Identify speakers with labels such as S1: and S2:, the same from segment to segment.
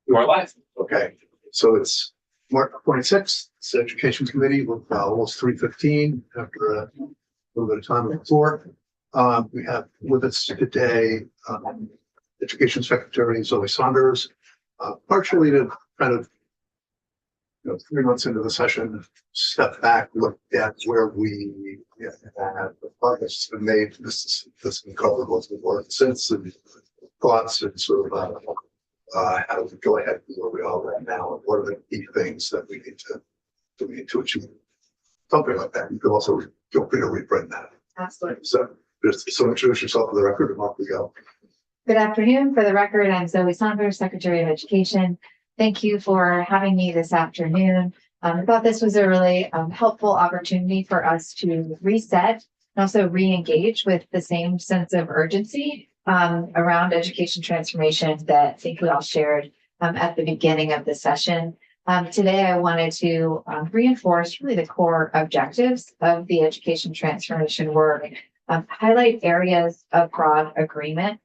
S1: You are live.
S2: Okay, so it's March 26th, it's the Education Committee with almost 3:15 after a little bit of time on the floor. We have with us today Education Secretary Zoe Saunders, partially to kind of 3 months into the session, step back, look at where we have the progress been made. This has been covered what's been worked since, and thoughts and sort of how do we go ahead from where we are right now, and what are the key things that we need to achieve? Something like that. You can also feel free to reprint that.
S3: Absolutely.
S2: So introduce yourself for the record and off we go.
S3: Good afternoon. For the record, I'm Zoe Saunders, Secretary of Education. Thank you for having me this afternoon. I thought this was a really helpful opportunity for us to reset and also re-engage with the same sense of urgency around education transformation that I think we all shared at the beginning of the session. Today, I wanted to reinforce really the core objectives of the education transformation work, highlight areas of broad agreement,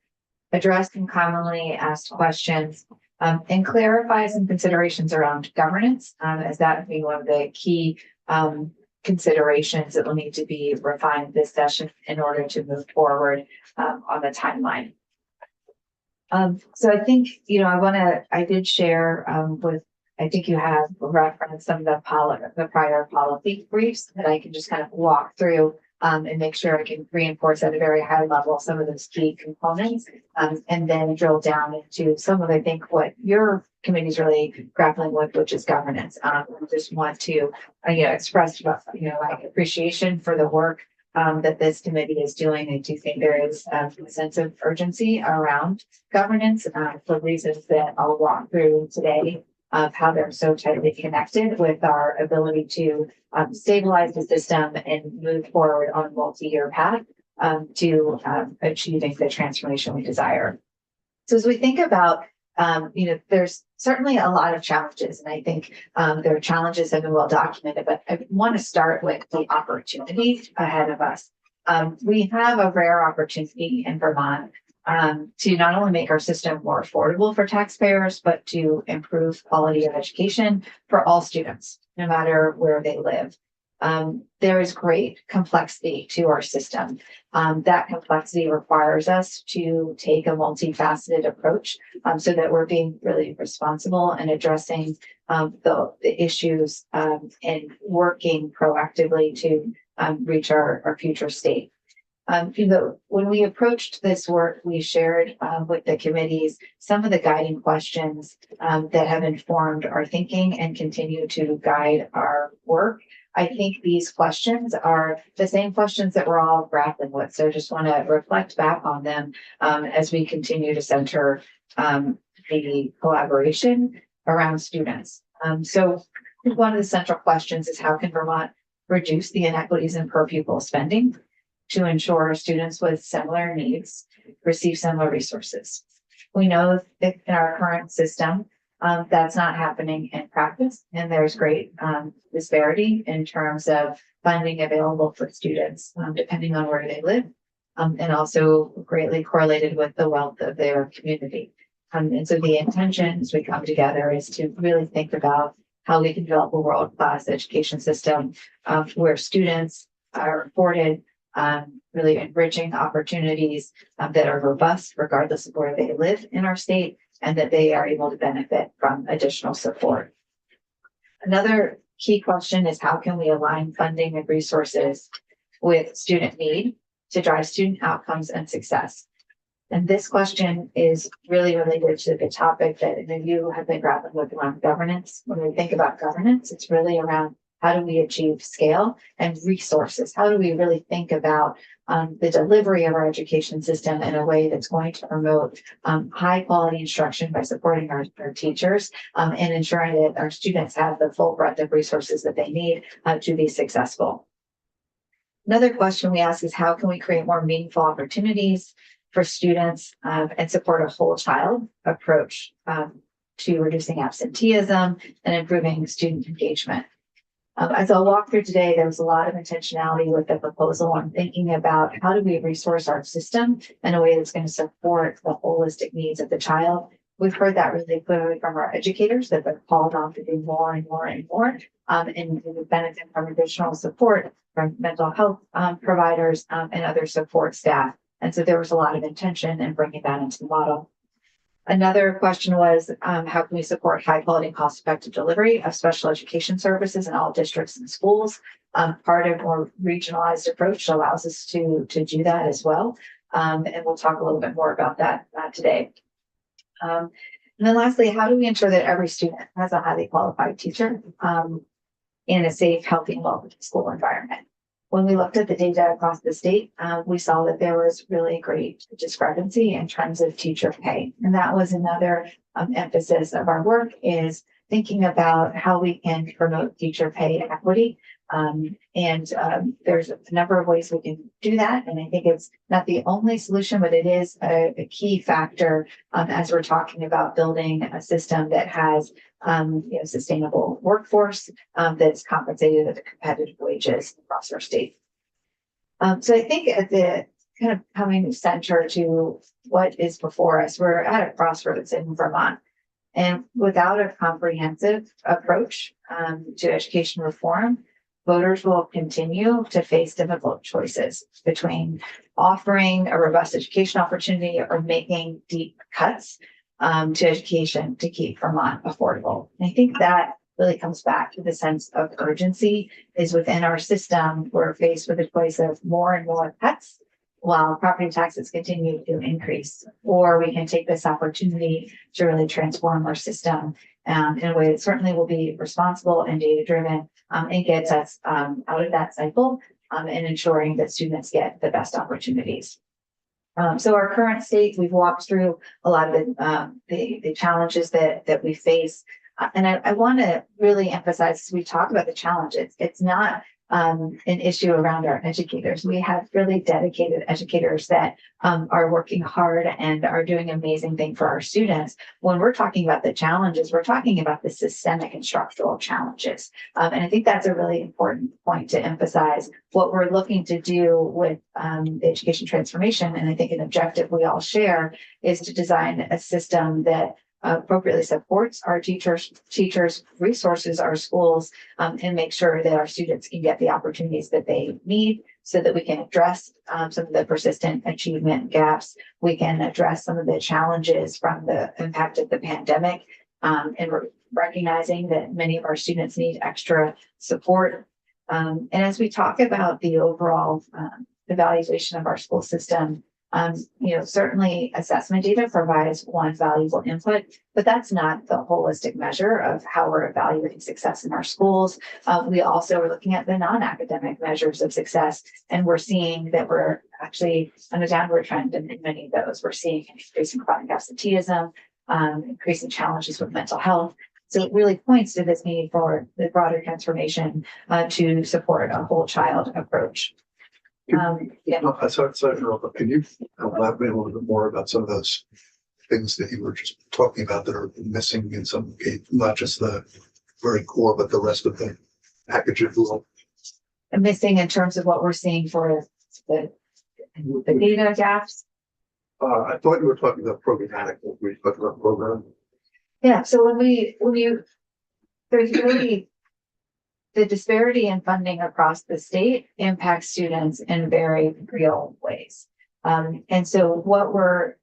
S3: address some commonly asked questions, and clarify some considerations around governance, as that would be one of the key considerations that will need to be refined this session in order to move forward on the timeline. So I think, I did share I think you have referenced some of the prior policy briefs that I can just kind of walk through and make sure I can reinforce at a very high level some of those key components, and then drill down into some of, I think, what your committee is really grappling with, which is governance. I just want to, express, my appreciation for the work that this committee is doing. I do think there is a sense of urgency around governance for reasons that I'll walk through today, of how they're so tightly connected with our ability to stabilize the system and move forward on a multi-year path to achieving the transformation we desire. So as we think about, there's certainly a lot of challenges, and I think there are challenges that have been well documented, but I want to start with the opportunity ahead of us. We have a rare opportunity in Vermont to not only make our system more affordable for taxpayers, but to improve quality of education for all students, no matter where they live. There is great complexity to our system. That complexity requires us to take a multifaceted approach so that we're being really responsible and addressing the issues and working proactively to reach our future state. When we approached this work, we shared with the committees some of the guiding questions that have informed our thinking and continue to guide our work. I think these questions are the same questions that we're all grappling with. So I just want to reflect back on them as we continue to center the collaboration around students. So one of the central questions is, how can Vermont reduce the inequities in per pupil spending to ensure students with similar needs receive similar resources? We know that in our current system, that's not happening in practice, and there's great disparity in terms of funding available for students, depending on where they live, and also greatly correlated with the wealth of their community. And so the intention as we come together is to really think about how we can develop a world-class education system where students are afforded really enriching opportunities that are robust regardless of where they live in our state, and that they are able to benefit from additional support. Another key question is, how can we align funding and resources with student need to drive student outcomes and success? And this question is really related to the topic that you have been grappling with around governance. When we think about governance, it's really around, how do we achieve scale and resources? How do we really think about the delivery of our education system in a way that's going to promote high quality instruction by supporting our teachers and ensuring that our students have the full breadth of resources that they need to be successful? Another question we ask is, how can we create more meaningful opportunities for students and support a whole child approach to reducing absenteeism and improving student engagement? As I'll walk through today, there was a lot of intentionality with the proposal on thinking about, how do we resource our system in a way that's going to support the holistic needs of the child We've heard that really clearly from our educators that they're called on to do more and more and more, and we benefit from additional support from mental health providers and other support staff. And so there was a lot of intention in bringing that into the model. Another question was, how can we support high quality and cost effective delivery of special education services in all districts and schools? Part of more regionalized approach allows us to do that as well. And we'll talk a little bit more about that today. And then lastly, how do we ensure that every student has a highly qualified teacher in a safe, healthy, and welcoming school environment? When we looked at the data across the state, we saw that there was really great discrepancy in terms of teacher pay. And that was another emphasis of our work, is thinking about how we can promote teacher pay equity. There's a number of ways we can do that. And I think it's not the only solution, but it is a key factor as we're talking about building a system that has sustainable workforce that's compensated at the competitive wages across our state. So I think at the kind of coming center to what is before us, we're at a crossroads in Vermont. And without a comprehensive approach to education reform, voters will continue to face difficult choices between offering a robust education opportunity or making deep cuts to education to keep Vermont affordable. And I think that really comes back to the sense of urgency is within our system. We're faced with a choice of more and more cuts while property taxes continue to increase, or we can take this opportunity to really transform our system in a way that certainly will be responsible and data driven and gets us out of that cycle and ensuring that students get the best opportunities. So our current state, we've walked through a lot of the challenges that we face. And I want to really emphasize, as we talk about the challenges, it's not an issue around our educators. We have really dedicated educators that are working hard and are doing amazing things for our students. When we're talking about the challenges, we're talking about the systemic and structural challenges. And I think that's a really important point to emphasize. What we're looking to do with the education transformation, and I think an objective we all share, is to design a system that appropriately supports our teachers, resources our schools, and make sure that our students can get the opportunities that they need so that we can address some of the persistent achievement gaps. We can address some of the challenges from the impact of the pandemic, and recognizing that many of our students need extra support. And as we talk about the overall evaluation of our school system, certainly assessment data provides one valuable input, but that's not the holistic measure of how we're evaluating success in our schools. We also are looking at the non-academic measures of success, and we're seeing that we're actually on a downward trend in many of those. We're seeing an increase in chronic absenteeism, increasing challenges with mental health. So it really points to this need for the broader transformation to support a whole child approach.
S2: Sorry to interrupt, but can you elaborate a little bit more about some of those things that you were just talking about that are missing in some case, not just the very core, but the rest of the package as well?
S3: Missing in terms of what we're seeing for the data gaps?
S2: I thought you were talking about programmatic. Were you talking about program?
S3: Yeah, so there's really the disparity in funding across the state impacts students in very real ways. And so what we're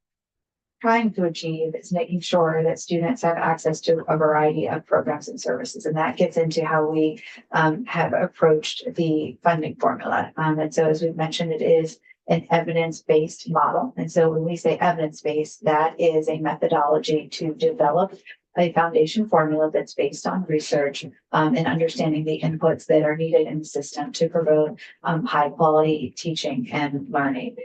S3: trying to achieve is making sure that students have access to a variety of programs and services. And that gets into how we have approached the funding formula. And so as we've mentioned, it is an evidence-based model. And so when we say evidence-based, that is a methodology to develop a foundation formula that's based on research and understanding the inputs that are needed in the system to promote high quality teaching and learning.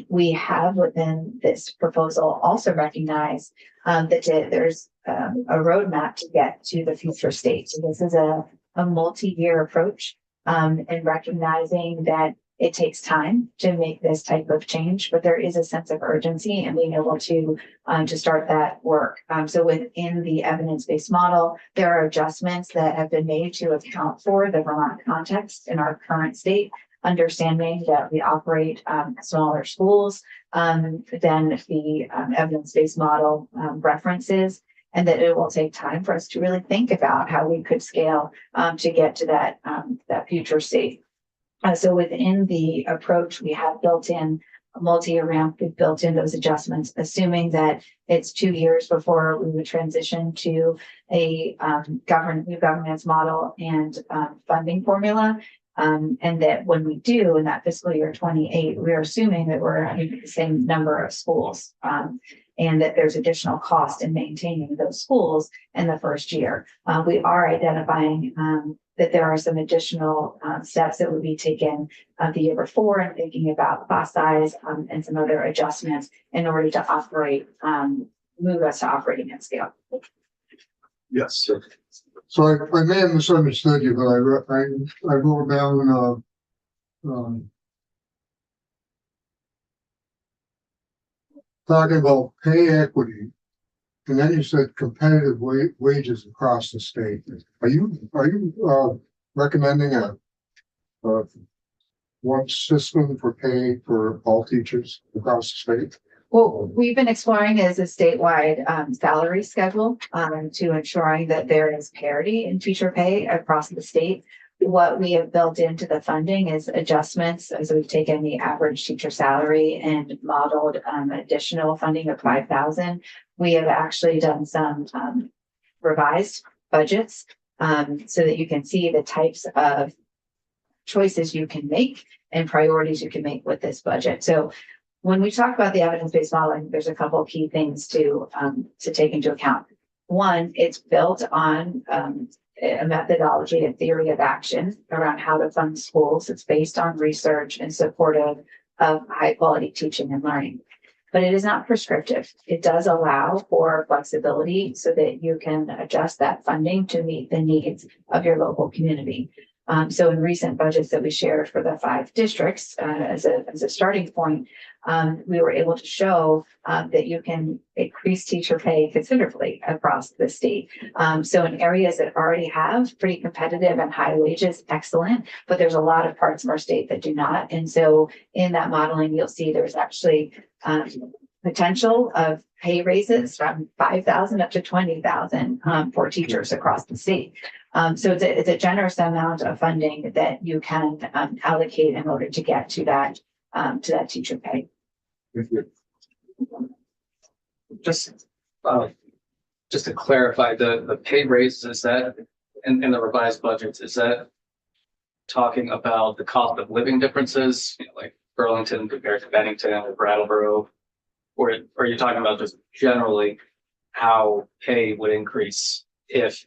S3: We have within this proposal also recognized that there's a roadmap to get to the future state. So this is a multi-year approach and recognizing that it takes time to make this type of change, but there is a sense of urgency and being able to start that work. So within the evidence-based model, there are adjustments that have been made to account for the Vermont context in our current state. understanding that we operate smaller schools than the evidence-based model references, and that it will take time for us to really think about how we could scale to get to that future state. So within the approach, we have built in a multi-year ramp. We've built in those adjustments, assuming that it's 2 years before we would transition to a new governance model and funding formula. And that when we do in that fiscal year 28, we're assuming that we're at the same number of schools, and that there's additional cost in maintaining those schools in the first year. We are identifying that there are some additional steps that would be taken the year before, and thinking about class size and some other adjustments in order to operate, move us to operating at scale.
S2: Yes, sir.
S1: So I may have misunderstood you, but I wrote down, talking about pay equity, and then you said competitive wages across the state. Are you recommending a one system for pay for all teachers across the state?
S3: What we've been exploring is a statewide salary schedule to ensuring that there is parity in teacher pay across the state. What we have built into the funding is adjustments. So we've taken the average teacher salary and modeled additional funding of 5,000. We have actually done some revised budgets so that you can see the types of choices you can make and priorities you can make with this budget. So when we talk about the evidence-based modeling, there's a couple of key things to take into account. One, it's built on a methodology and theory of action around how to fund schools. It's based on research and supportive of high quality teaching and learning. But it is not prescriptive. It does allow for flexibility so that you can adjust that funding to meet the needs of your local community. So in recent budgets that we shared for the 5 districts as a starting point, we were able to show that you can increase teacher pay considerably across the state. So in areas that already have pretty competitive and high wages, excellent, but there's a lot of parts of our state that do not. And so in that modeling, you'll see there's actually potential of pay raises from 5,000 up to 20,000 for teachers across the state. So it's a generous amount of funding that you can allocate in order to get to that teacher pay.
S4: Just to clarify, the pay raises, is that in the revised budgets, is that talking about the cost of living differences, like Burlington compared to Bennington or Brattleboro, or are you talking about just generally how pay would increase if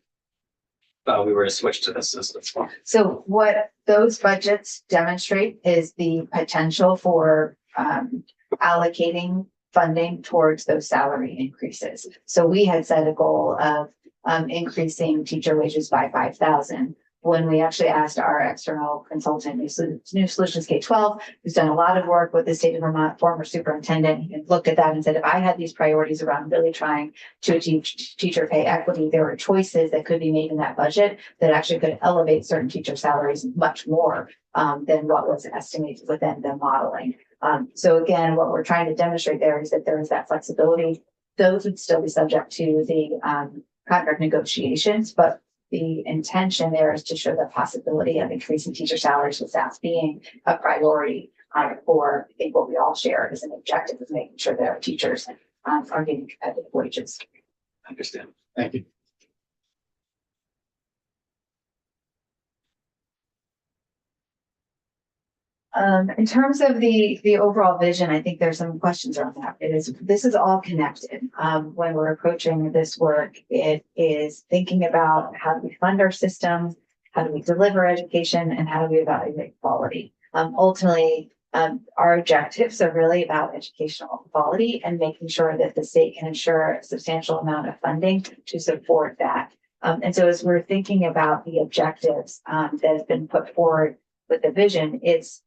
S4: we were to switch to this system?
S3: So what those budgets demonstrate is the potential for allocating funding towards those salary increases. So we had set a goal of increasing teacher wages by 5,000. When we actually asked our external consultant, New Solutions K-12, who's done a lot of work with the state of Vermont, former superintendent, he looked at that and said, if I had these priorities around really trying to achieve teacher pay equity, there were choices that could be made in that budget that actually could elevate certain teacher salaries much more than what was estimated within the modeling. So again, what we're trying to demonstrate there is that there is that flexibility. Those would still be subject to the contract negotiations, but the intention there is to show the possibility of increasing teacher salaries with that being a priority for, I think, what we all share as an objective of making sure that our teachers are getting competitive wages.
S4: I understand. Thank you.
S3: In terms of the overall vision, I think there's some questions around that. This is all connected. When we're approaching this work, it is thinking about how do we fund our system, how do we deliver education, and how do we evaluate quality. Ultimately, our objectives are really about educational quality and making sure that the state can ensure a substantial amount of funding to support that. And so as we're thinking about the objectives that have been put forward with the vision, it's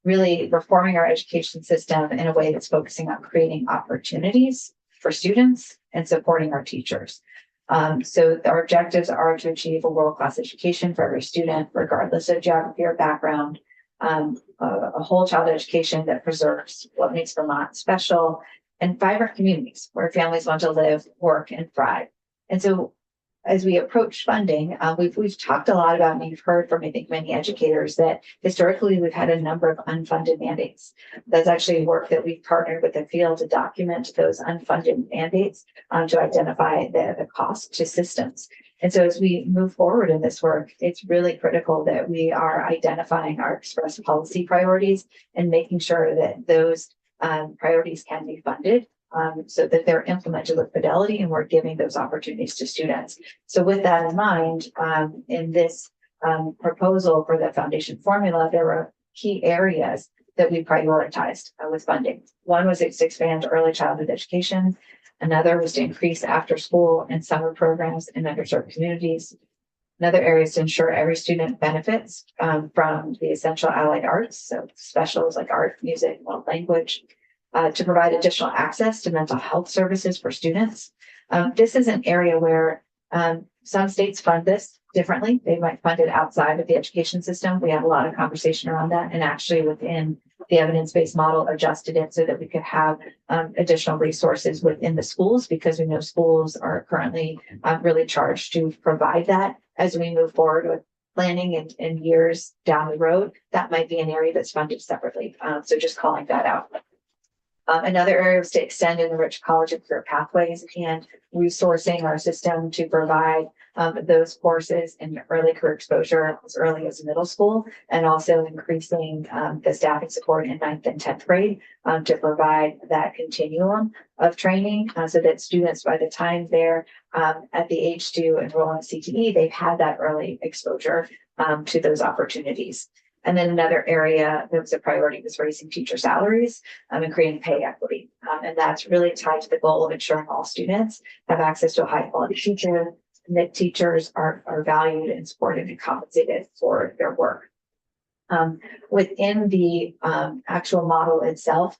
S3: really reforming our education system in a way that's focusing on creating opportunities for students and supporting our teachers. So our objectives are to achieve a world-class education for every student, regardless of geography or background, a whole child education that preserves what makes Vermont special, and vibrant communities where families want to live, work, and thrive. And so as we approach funding, we've talked a lot about, and you've heard from, I think, many educators that historically we've had a number of unfunded mandates. That's actually work that we've partnered with the field to document those unfunded mandates, to identify the cost to systems. And so as we move forward in this work, it's really critical that we are identifying our express policy priorities and making sure that those priorities can be funded, so that they're implemented with fidelity and we're giving those opportunities to students. So with that in mind, in this proposal for the foundation formula, there were key areas that we prioritized with funding. One was to expand early childhood education. Another was to increase after school and summer programs in underserved communities. Another area is to ensure every student benefits from the essential allied arts, so specials like art, music, world language, to provide additional access to mental health services for students. This is an area where some states fund this differently. They might fund it outside of the education system. We have a lot of conversation around that, and actually within the evidence-based model adjusted it so that we could have additional resources within the schools, because we know schools are currently really charged to provide that. As we move forward with planning and years down the road, that might be an area that's funded separately. So just calling that out. Another area was to extend and enrich college and career pathways and resourcing our system to provide those courses in early career exposure as early as middle school, and also increasing the staffing support in 9th and 10th grade to provide that continuum of training, so that students, by the time they're at the age to enroll in CTE, they've had that early exposure to those opportunities. And then another area that was a priority was raising teacher salaries and creating pay equity. And that's really tied to the goal of ensuring all students have access to a high quality teacher, and that teachers are valued and supported and compensated for their work. Within the actual model itself,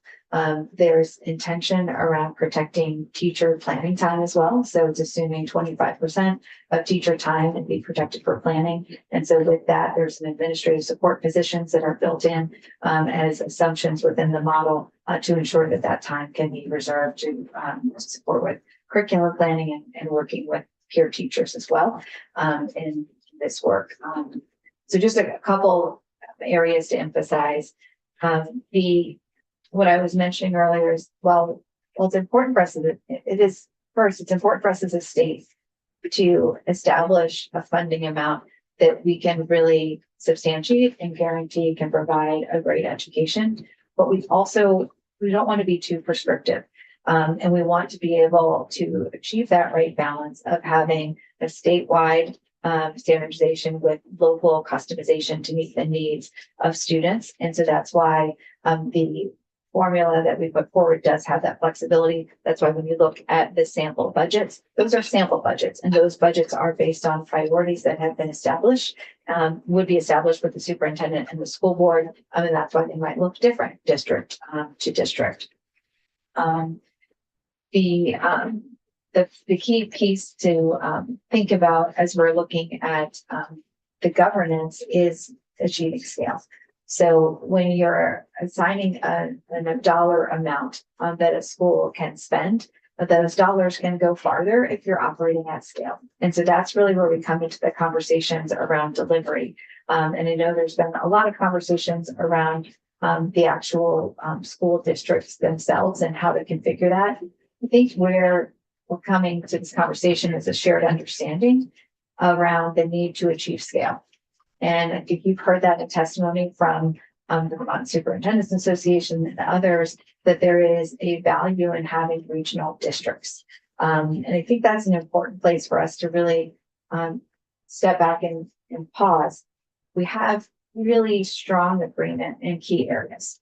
S3: there's intention around protecting teacher planning time as well. So it's assuming 25% of teacher time and be protected for planning. And so with that, there's some administrative support positions that are built in as assumptions within the model to ensure that that time can be reserved to support with curriculum planning and working with peer teachers as well in this work. So just a couple areas to emphasize. What I was mentioning earlier is, well, it's important for us it's important for us as a state to establish a funding amount that we can really substantiate and guarantee can provide a great education. But we don't want to be too prescriptive. And we want to be able to achieve that right balance of having a statewide standardization with local customization to meet the needs of students. And so that's why the formula that we put forward does have that flexibility. That's why when you look at the sample budgets, those are sample budgets, and those budgets are based on priorities that have been established, would be established with the superintendent and the school board. And that's why they might look different district to district. The key piece to think about as we're looking at the governance is achieving scale. So when you're assigning a dollar amount that a school can spend, those dollars can go farther if you're operating at scale. And so that's really where we come into the conversations around delivery. And I know there's been a lot of conversations around the actual school districts themselves and how to configure that. I think where we're coming to this conversation is a shared understanding around the need to achieve scale. And I think you've heard that in testimony from the Vermont Superintendents Association and others, that there is a value in having regional districts. And I think that's an important place for us to really step back and pause. We have really strong agreement in key areas.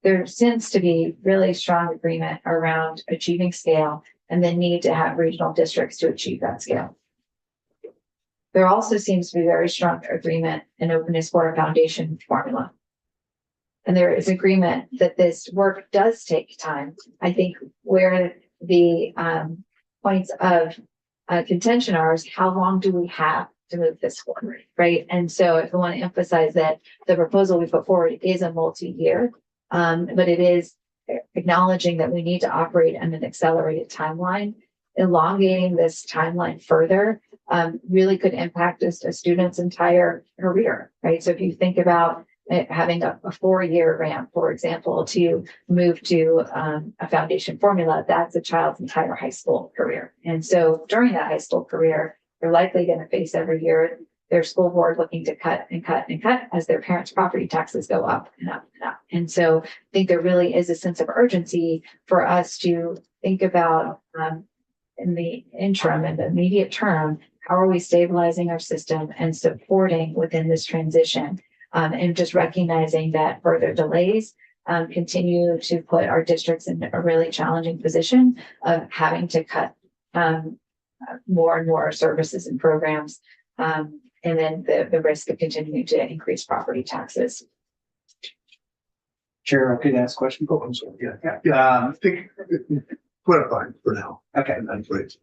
S3: There seems to be really strong agreement around achieving scale and the need to have regional districts to achieve that scale. There also seems to be very strong agreement and openness for a foundation formula. And there is agreement that this work does take time. I think where the points of contention are is how long do we have to move this forward, right? And so if I want to emphasize that the proposal we put forward is a multi-year, but it is acknowledging that we need to operate on an accelerated timeline. Elongating this timeline further really could impact a student's entire career, right? So if you think about having a 4-year ramp, for example, to move to a foundation formula, that's a child's entire high school career. And so during that high school career, they're likely going to face every year their school board looking to cut and cut and cut as their parents' property taxes go up and up and up. And so I think there really is a sense of urgency for us to think about in the interim and the immediate term, how are we stabilizing our system and supporting within this transition? And just recognizing that further delays continue to put our districts in a really challenging position of having to cut more and more services and programs. And then the risk of continuing to increase property taxes.
S5: Chair, I could ask a question.
S2: Oh, I'm sorry. Yeah. I think put it fine for now.
S5: Okay.
S2: And then please.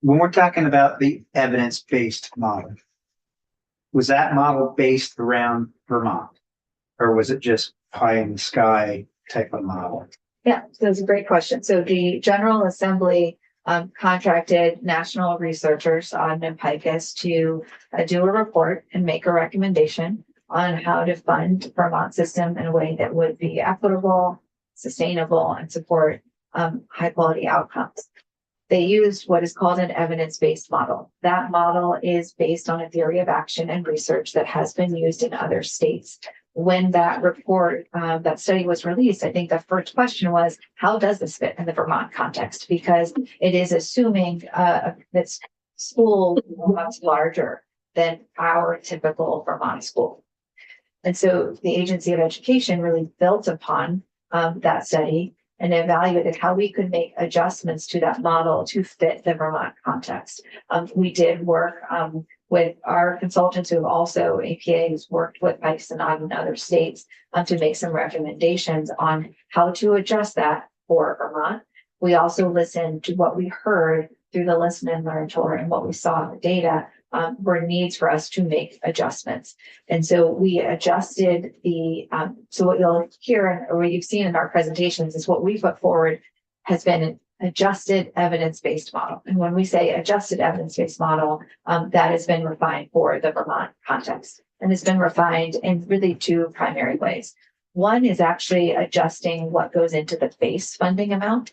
S5: When we're talking about the evidence-based model, was that model based around Vermont? Or was it just pie in the sky type of model?
S3: Yeah, so that's a great question. So the General Assembly contracted national researchers on Picus to do a report and make a recommendation on how to fund Vermont system in a way that would be equitable, sustainable, and support high quality outcomes. They used what is called an evidence-based model. That model is based on a theory of action and research that has been used in other states. When that report, that study was released, I think the first question was, how does this fit in the Vermont context? Because it is assuming that school is much larger than our typical Vermont school. And so the Agency of Education really built upon that study and evaluated how we could make adjustments to that model to fit the Vermont context. We did work with our consultants who have also APAs worked with Pike Synod and other states to make some recommendations on how to adjust that for Vermont. We also listened to what we heard through the Listen and Learn tour and what we saw in the data were needs for us to make adjustments. And so we adjusted the, so what you'll hear or what you've seen in our presentations is what we put forward has been an adjusted evidence-based model. And when we say adjusted evidence-based model, that has been refined for the Vermont context. And it's been refined in really two primary ways. One is actually adjusting what goes into the base funding amount.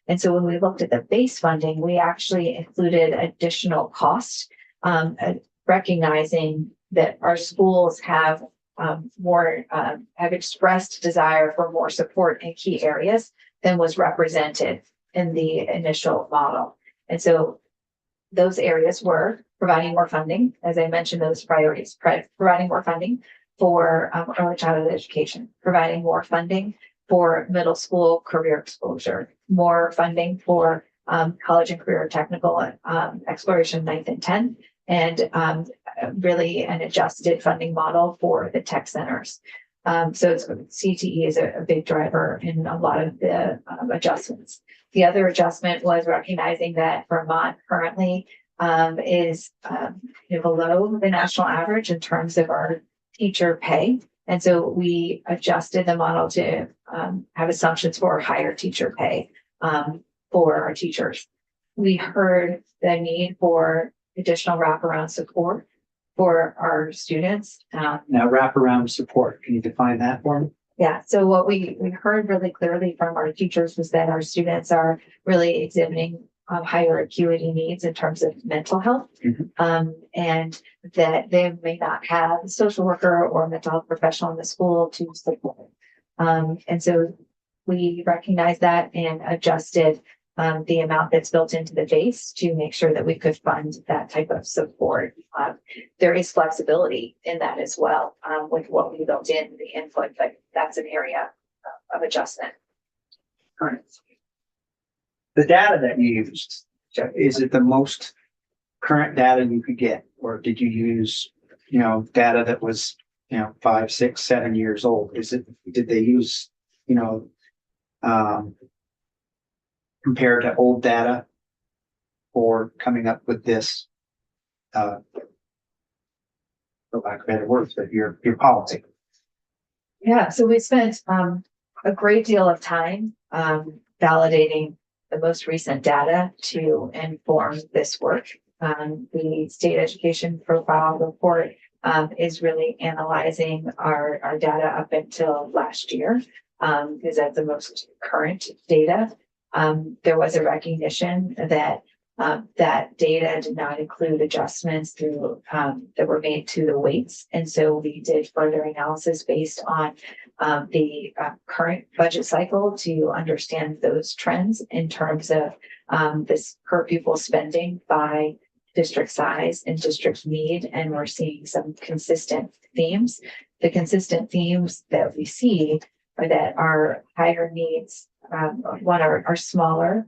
S3: And so when we looked at the base funding, we actually included additional costs, recognizing that our schools have have expressed desire for more support in key areas than was represented in the initial model. And so those areas were providing more funding, as I mentioned, those priorities, providing more funding for early childhood education, providing more funding for middle school career exposure, more funding for college and career technical exploration 9th and 10th, and really an adjusted funding model for the tech centers. So CTE is a big driver in a lot of the adjustments. The other adjustment was recognizing that Vermont currently is below the national average in terms of our teacher pay. And so we adjusted the model to have assumptions for higher teacher pay for our teachers. We heard the need for additional wraparound support for our students.
S5: Now, wraparound support, can you define that for me?
S3: Yeah, so what we heard really clearly from our teachers was that our students are really exhibiting higher acuity needs in terms of mental health, and that they may not have a social worker or mental health professional in the school to support. And so we recognized that and adjusted the amount that's built into the base to make sure that we could fund that type of support. There is flexibility in that as well with what we built in the input, but that's an area of adjustment.
S5: The data that you used, is it the most current data you could get? Or did you use, data that was, 5, 6, 7 years old? Did they use, compared to old data for coming up with this for lack of better words, but your policy.
S3: Yeah, so we spent a great deal of time validating the most recent data to inform this work. The state education profile report is really analyzing our data up until last year, because that's the most current data. There was a recognition that that data did not include adjustments through that were made to the weights. And so we did further analysis based on the current budget cycle to understand those trends in terms of this per pupil spending by district size and district need. And we're seeing some consistent themes. The consistent themes that we see are that our higher needs, are smaller.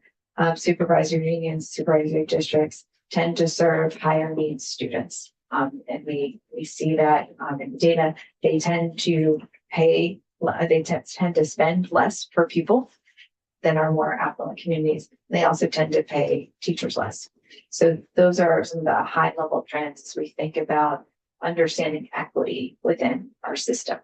S3: Supervisory unions, supervisory districts tend to serve higher needs students. And we see that in the data. They tend to tend to spend less per pupil than our more affluent communities. They also tend to pay teachers less. So those are some of the high level trends as we think about understanding equity within our system.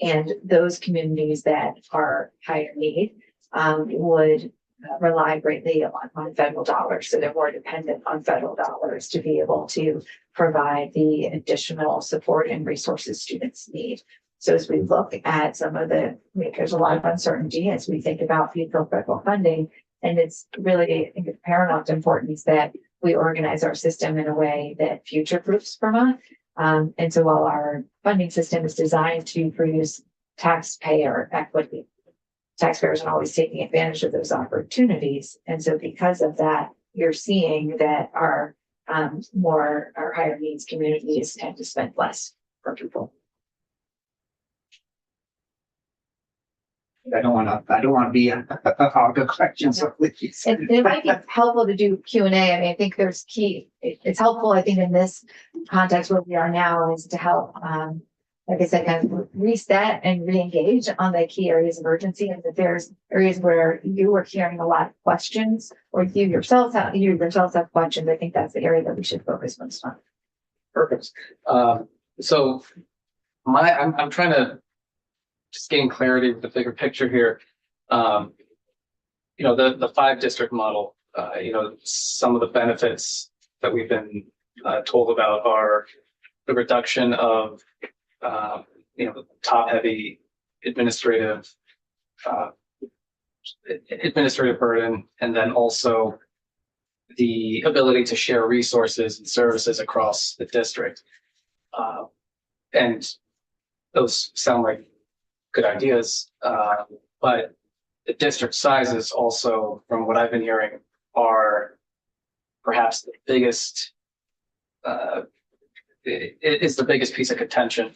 S3: And those communities that are higher need would rely greatly on federal dollars. So they're more dependent on federal dollars to be able to provide the additional support and resources students need. So as we look at some of there's a lot of uncertainty as we think about future federal funding. And it's really, I think, of paramount importance that we organize our system in a way that future proofs Vermont. And so while our funding system is designed to produce taxpayer equity, taxpayers are always taking advantage of those opportunities. And so because of that, you're seeing that our higher needs communities tend to spend less per pupil.
S5: I don't want to be a hog of questions. So please.
S3: It might be helpful to do Q&A. I mean, I think there's it's helpful, I think, in this context where we are now is to help, like I said, kind of reset and re-engage on the key areas of urgency. And if there's areas where you are hearing a lot of questions or you yourselves have questions, I think that's the area that we should focus most on.
S4: Perfect. So I'm trying to just gain clarity with the bigger picture here. The 5-district model, some of the benefits that we've been told about are the reduction of, top-heavy administrative burden, and then also the ability to share resources and services across the district. And those sound like good ideas, but the district sizes also, from what I've been hearing, are perhaps the biggest. It's the biggest piece of contention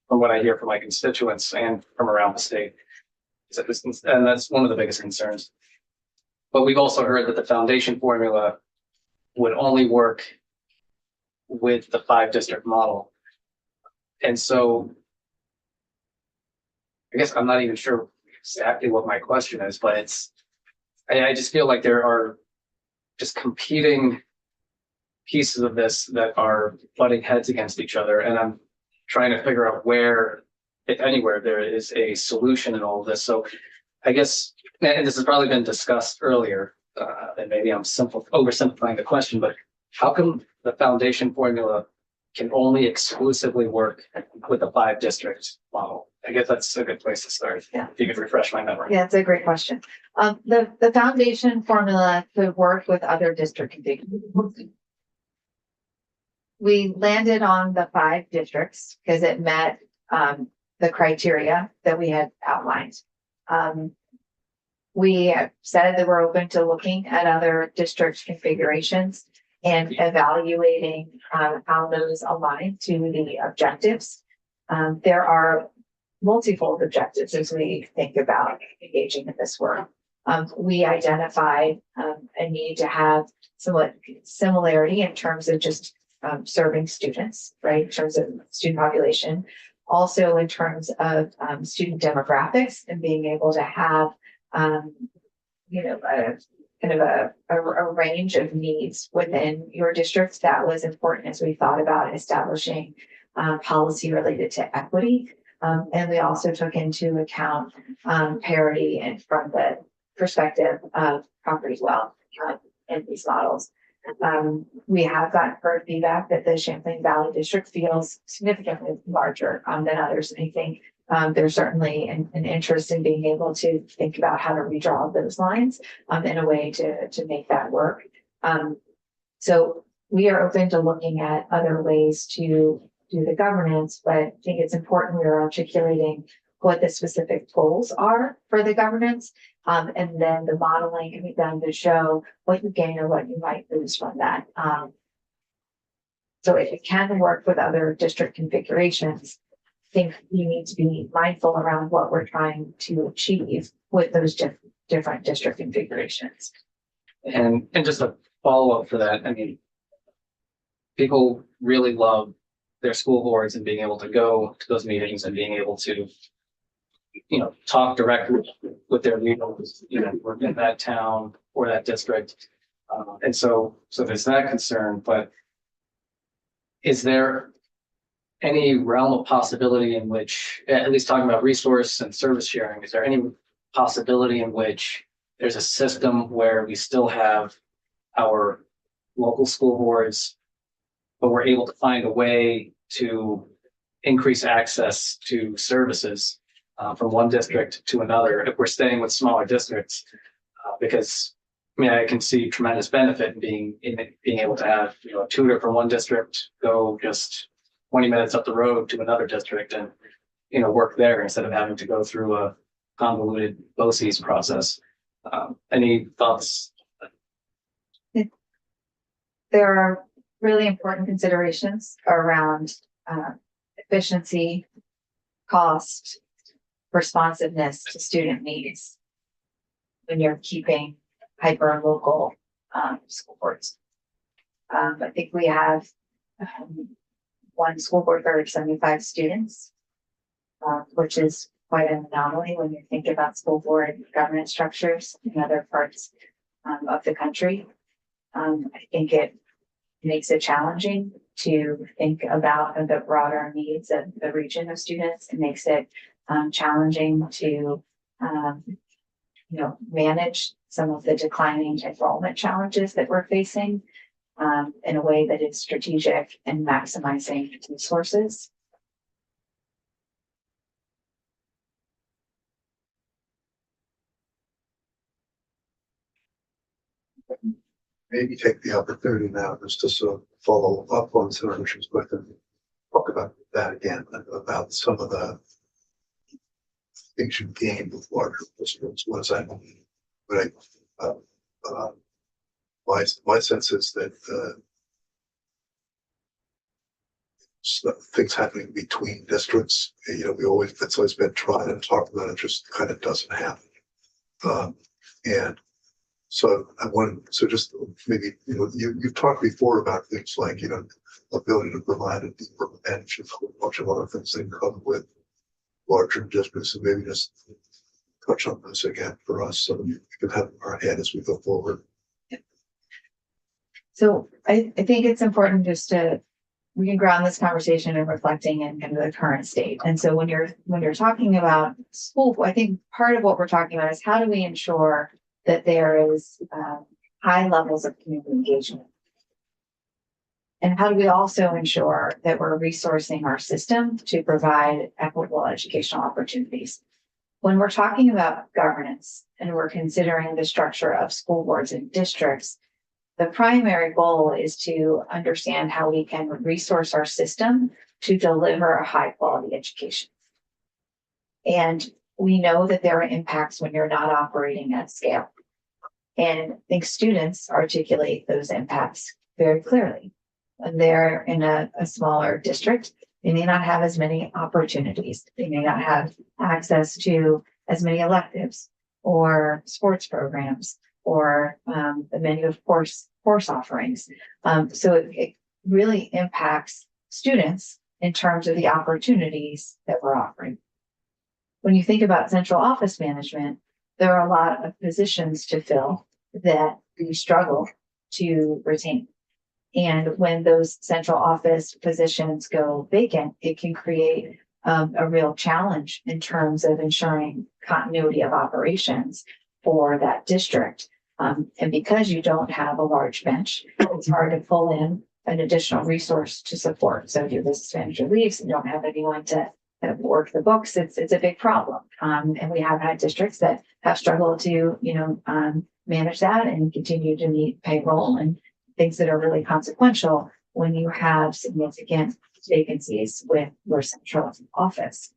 S4: from what I hear from my constituents and from around the state. And that's one of the biggest concerns. But we've also heard that the foundation formula would only work with the 5-district model. And so I guess I'm not even sure exactly what my question is, but I just feel like there are just competing pieces of this that are butting heads against each other. And I'm trying to figure out where, if anywhere, there is a solution in all of this. So I guess, and this has probably been discussed earlier, and maybe I'm oversimplifying the question, but how come the foundation formula can only exclusively work with the 5-district model? I guess that's a good place to start.
S3: Yeah.
S4: If you could refresh my memory.
S3: Yeah, it's a great question. The foundation formula could work with other district configurations. We landed on the 5 districts because it met the criteria that we had outlined. We have said that we're open to looking at other district configurations and evaluating how those align to the objectives. There are multifold objectives as we think about engaging in this work. We identified a need to have somewhat similarity in terms of just serving students, right? In terms of student population, also in terms of student demographics and being able to have, kind of a range of needs within your district that was important as we thought about establishing policy related to equity. And we also took into account parity and from the perspective of property wealth in these models. We have gotten heard feedback that the Champlain Valley District feels significantly larger than others. And I think there's certainly an interest in being able to think about how to redraw those lines in a way to make that work. So we are open to looking at other ways to do the governance, but I think it's important we are articulating what the specific goals are for the governance. And then the modeling can be done to show what you gain or what you might lose from that. So if it can work with other district configurations, I think you need to be mindful around what we're trying to achieve with those different district configurations.
S4: And just a follow-up for that, I mean, people really love their school boards and being able to go to those meetings and being able to, you know, talk directly with their leaders, you know, work in that town or that district. And so there's that concern, but is there any realm of possibility in which, at least talking about resource and service sharing, is there any possibility in which there's a system where we still have our local school boards, but we're able to find a way to increase access to services from one district to another if we're staying with smaller districts? Because I mean, I can see tremendous benefit in being able to have, you know, a tutor from one district go just 20 minutes up the road to another district and, you know, work there instead of having to go through a convoluted BOCES process. Any thoughts?
S3: There are really important considerations around efficiency, cost, responsiveness to student needs when you're keeping hyper local school boards. I think we have one school board for every 75 students, which is quite an anomaly when you think about school board governance structures in other parts of the country. I think it makes it challenging to think about the broader needs of the region of students. It makes it challenging to, manage some of the declining enrollment challenges that we're facing in a way that is strategic and maximizing resources.
S2: Maybe take the opportunity now just to sort of follow up on Senator Richard's question, talk about that again, about some of the things you gain with larger districts. What does that mean? But my sense is that things happening between districts, it's always been tried and talked about. It just kind of doesn't happen. And so just maybe, you've talked before about things like, ability to provide a deeper bench of a bunch of other things that come with larger districts, and maybe just touch on this again for us so we can have our head as we go forward.
S3: So I think it's important we can ground this conversation in reflecting in kind of the current state. And so when you're talking about school, I think part of what we're talking about is how do we ensure that there is high levels of community engagement? And how do we also ensure that we're resourcing our system to provide equitable educational opportunities? When we're talking about governance and we're considering the structure of school boards and districts, the primary goal is to understand how we can resource our system to deliver a high quality education. And we know that there are impacts when you're not operating at scale. And I think students articulate those impacts very clearly. When they're in a smaller district, they may not have as many opportunities. They may not have access to as many electives or sports programs or the menu of course offerings. So it really impacts students in terms of the opportunities that we're offering. When you think about central office management, there are a lot of positions to fill. that we struggle to retain. And when those central office positions go vacant, it can create a real challenge in terms of ensuring continuity of operations for that district. And because you don't have a large bench, it's hard to pull in an additional resource to support. So if your business manager leaves and you don't have anyone to kind of work the books, it's a big problem. And we have had districts that have struggled to, manage that and continue to meet payroll and things that are really consequential when you have significant vacancies with your central office.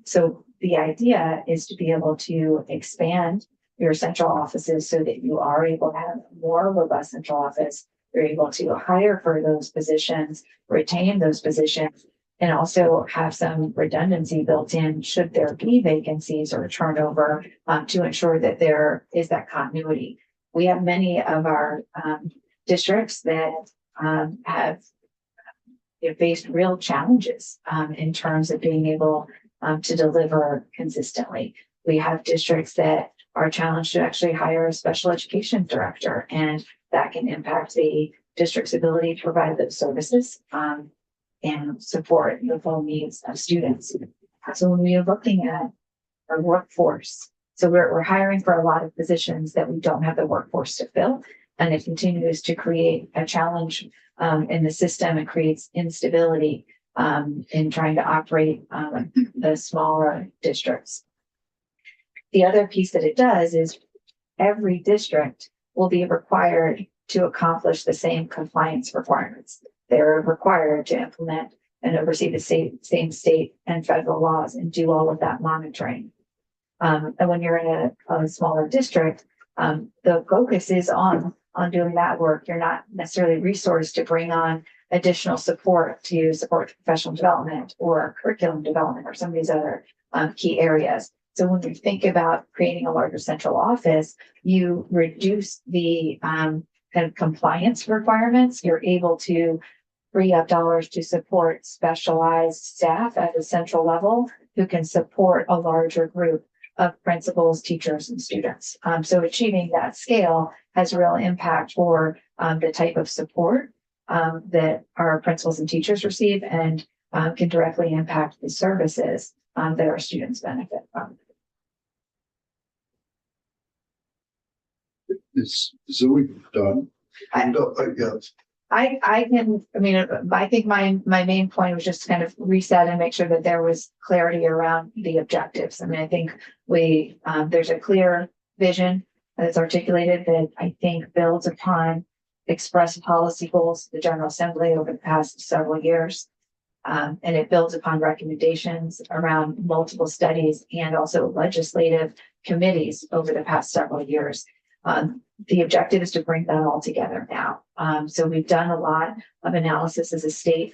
S3: So the idea is to be able to expand your central offices so that you are able to have a more robust central office. You're able to hire for those positions, retain those positions, and also have some redundancy built in should there be vacancies or turnover to ensure that there is that continuity. We have many of our districts that have faced real challenges in terms of being able to deliver consistently. We have districts that are challenged to actually hire a special education director, and that can impact the district's ability to provide those services and support the full needs of students. So when we are looking at our workforce, so we're hiring for a lot of positions that we don't have the workforce to fill, and it continues to create a challenge in the system. It creates instability in trying to operate the smaller districts. The other piece that it does is every district will be required to accomplish the same compliance requirements. They're required to implement and oversee the same state and federal laws and do all of that monitoring. And when you're in a smaller district, the focus is on doing that work. You're not necessarily resourced to bring on additional support to support professional development or curriculum development or some of these other key areas. So when we think about creating a larger central office, you reduce the kind of compliance requirements. You're able to free up dollars to support specialized staff at a central level who can support a larger group of principals, teachers, and students. So achieving that scale has real impact for the type of support that our principals and teachers receive, and can directly impact the services that our students benefit from.
S2: Is Zoe done? Yes.
S3: I think my main point was just to kind of reset and make sure that there was clarity around the objectives. I think there's a clear vision that's articulated that I think builds upon express policy goals of the General Assembly over the past several years. And it builds upon recommendations around multiple studies and also legislative committees over the past several years. The objective is to bring that all together now. So we've done a lot of analysis as a state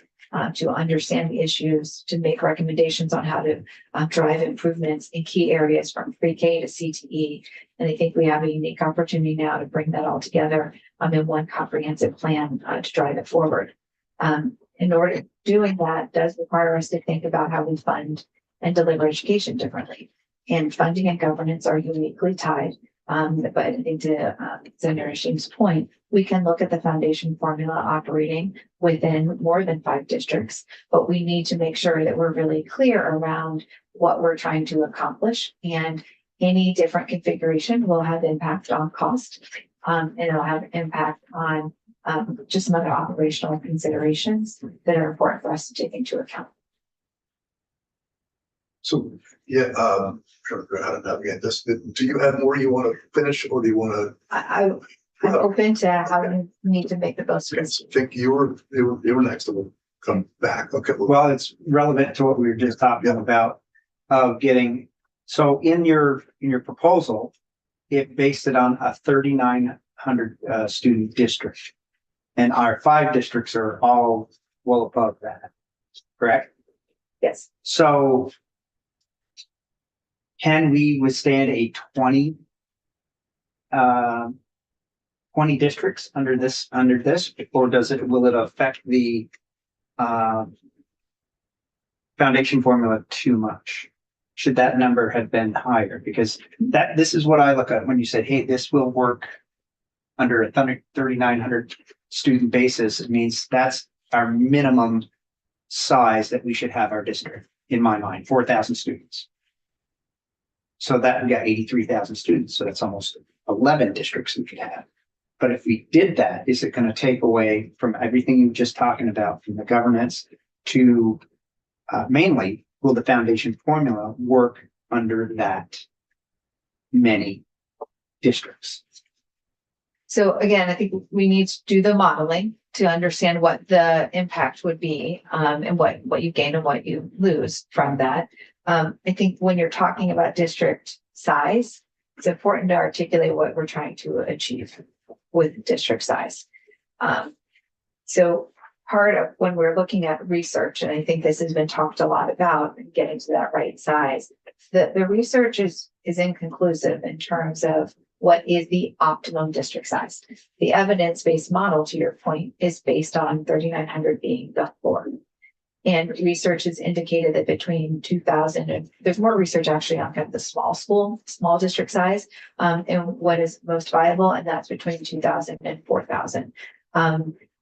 S3: to understand the issues, to make recommendations on how to drive improvements in key areas from pre-K to CTE. And I think we have a unique opportunity now to bring that all together in one comprehensive plan to drive it forward. In order doing that does require us to think about how we fund and deliver education differently. And funding and governance are uniquely tied. But I think to Senator Asheem's point, we can look at the foundation formula operating within more than 5 districts, but we need to make sure that we're really clear around what we're trying to accomplish. And any different configuration will have impact on cost, and it'll have impact on just some other operational considerations that are important for us to take into account.
S2: So, yeah, trying to figure out how to navigate this. Do you have more you want to finish, or do you want to?
S3: I'm open to how we need to make the most of this.
S2: I think you were next, and we'll come back. Okay.
S5: Well, it's relevant to what we were just talking about getting. So in your proposal, it based it on a 3,900 student district, and our 5 districts are all well above that. Correct?
S3: Yes.
S5: So can we withstand a 20 districts under this, or will it affect the foundation formula too much? Should that number have been higher? Because this is what I look at when you said, hey, this will work under a 3,900 student basis, it means that's our minimum size that we should have our district, in my mind, 4,000 students. So that we got 83,000 students, so that's almost 11 districts we could have. But if we did that, is it going to take away from everything you were just talking about, from the governance to mainly, will the foundation formula work under that many districts?
S3: So again, I think we need to do the modeling to understand what the impact would be, and what you gain and what you lose from that. I think when you're talking about district size, it's important to articulate what we're trying to achieve with district size. So part of when we're looking at research, and I think this has been talked a lot about, and getting to that right size, the research is inconclusive in terms of what is the optimum district size. The evidence-based model, to your point, is based on 3,900 being the floor. And research has indicated that between 2,000 and there's more research actually on kind of the small district size, and what is most viable, and that's between 2,000 and 4,000.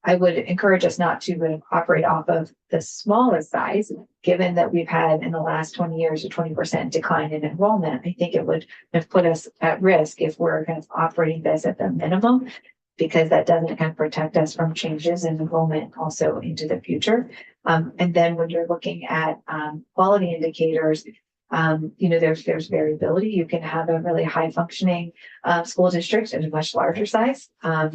S3: I would encourage us not to operate off of the smallest size, given that we've had in the last 20 years a 20% decline in enrollment. I think it would have put us at risk if we're kind of operating this at the minimum, because that doesn't kind of protect us from changes in enrollment also into the future. And then when you're looking at quality indicators, there's variability. You can have a really high functioning school district at a much larger size. I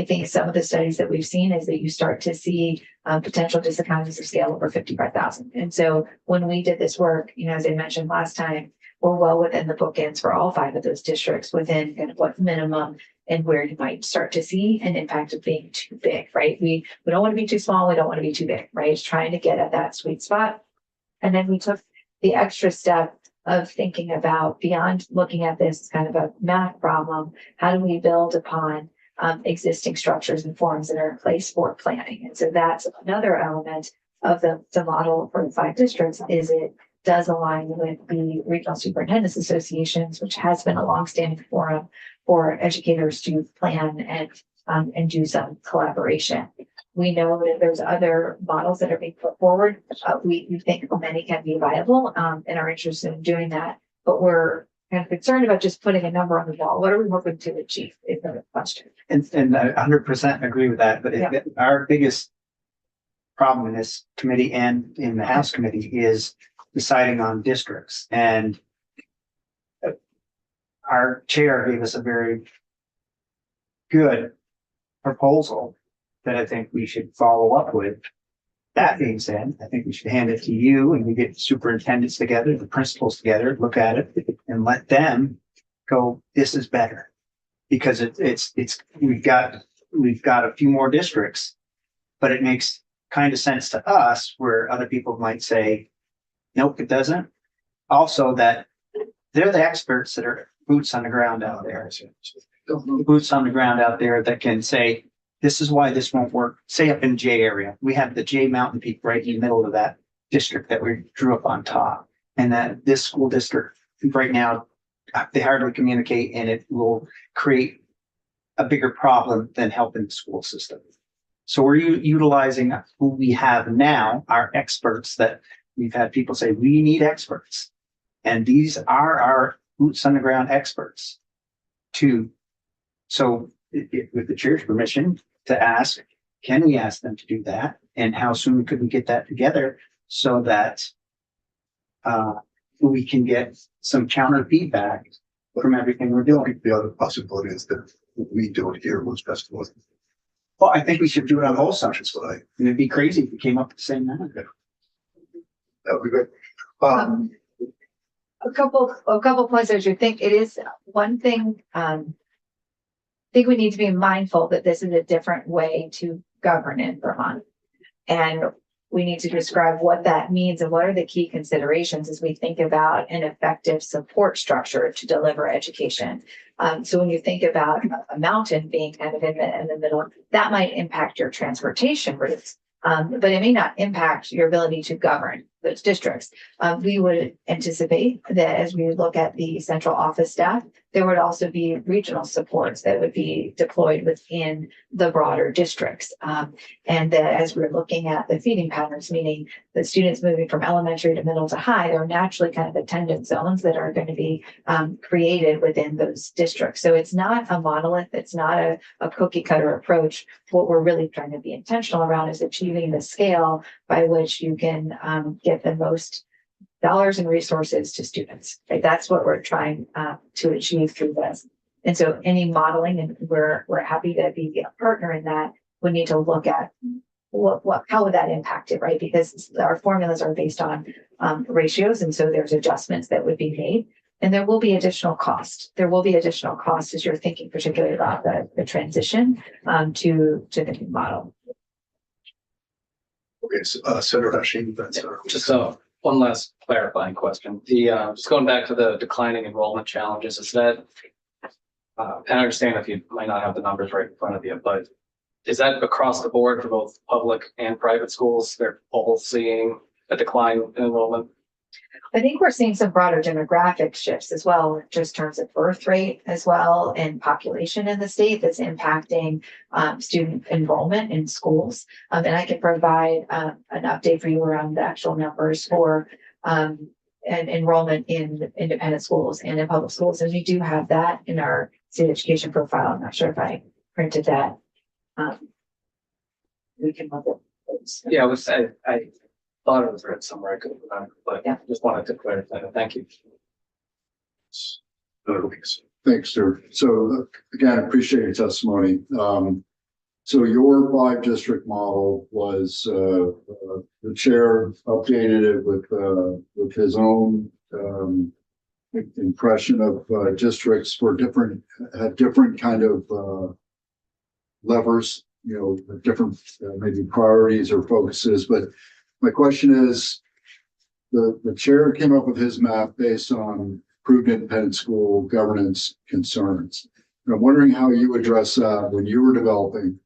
S3: think some of the studies that we've seen is that you start to see potential diseconomies of scale over 55,000. And so when we did this work, as I mentioned last time, we're well within the bookends for all 5 of those districts within kind of what minimum and where you might start to see an impact of being too big, right? We don't want to be too small. We don't want to be too big, right? It's trying to get at that sweet spot. And then we took the extra step of thinking about, beyond looking at this as kind of a math problem, how do we build upon existing structures and forms that are in place for planning? And so that's another element of the model for the 5 districts, is it does align with the regional superintendents associations, which has been a longstanding forum for educators to plan and do some collaboration. We know that there's other models that are being put forward. We think many can be viable and are interested in doing that, but we're kind of concerned about just putting a number on the wall. What are we hoping to achieve is the question.
S5: And I 100% agree with that. But our biggest problem in this committee and in the House committee is deciding on districts. And our chair gave us a very good proposal that I think we should follow up with. That being said, I think we should hand it to you, and we get the superintendents together, the principals together, look at it and let them go, this is better. Because we've got a few more districts, but it makes kind of sense to us where other people might say, nope, it doesn't. Also that they're the experts that are boots on the ground out there. Boots on the ground out there that can say, this is why this won't work. Say up in J area, we have the J Mountain Peak right in the middle of that district that we drew up on top. And that this school district right now, they hardly communicate, and it will create a bigger problem than helping the school system. So we're utilizing who we have now, our experts, that we've had people say, we need experts. And these are our boots on the ground experts too. So with the chair's permission to ask, can we ask them to do that? And how soon could we get that together so that we can get some counter feedback from everything we're doing?
S2: The other possibility is that we do it here was best was.
S5: Well, I think we should do it on both sides.
S2: That's what I,
S5: And it'd be crazy if we came up with the same number.
S2: that would be great.
S3: A couple points I should think. It is one thing. I think we need to be mindful that this is a different way to govern in Vermont, and we need to describe what that means and what are the key considerations as we think about an effective support structure to deliver education. So when you think about a mountain being kind of in the middle, that might impact your transportation routes, but it may not impact your ability to govern those districts. We would anticipate that as we look at the central office staff, there would also be regional supports that would be deployed within the broader districts. And that as we're looking at the feeding patterns, meaning the students moving from elementary to middle to high, there are naturally kind of attendance zones that are going to be created within those districts. So it's not a monolith, it's not a cookie cutter approach. What we're really trying to be intentional around is achieving the scale by which you can get the most dollars and resources to students. Right? That's what we're trying to achieve through this. And so any modeling, and we're happy to be a partner in that, we need to look at how would that impact it, right? Because our formulas are based on ratios, and so there's adjustments that would be made. And there will be additional cost. There will be additional cost as you're thinking particularly about the transition to the new model.
S2: Okay, so, Senator Hashim, that's
S4: Just one last clarifying question. Just going back to the declining enrollment challenges, is that, and I understand if you might not have the numbers right in front of you, but is that across the board for both public and private schools? They're all seeing a decline in enrollment?
S3: I think we're seeing some broader demographic shifts as well, just in terms of birth rate as well and population in the state that's impacting student enrollment in schools. And I can provide an update for you around the actual numbers for and enrollment in independent schools and in public schools. And we do have that in our state education profile. I'm not sure if I printed that. We can look at those.
S4: Yeah, I thought it was read somewhere. I couldn't remember, but
S3: Yeah.
S4: just wanted to clarify that. Thank you.
S6: Thanks, sir. So again, appreciate your testimony. So your 5 district model was, the chair updated it with his own, impression of, districts for different, had different kind of, levers, different, maybe priorities or focuses. But my question is, the chair came up with his map based on approved independent school governance concerns. And I'm wondering how you address that when you were developing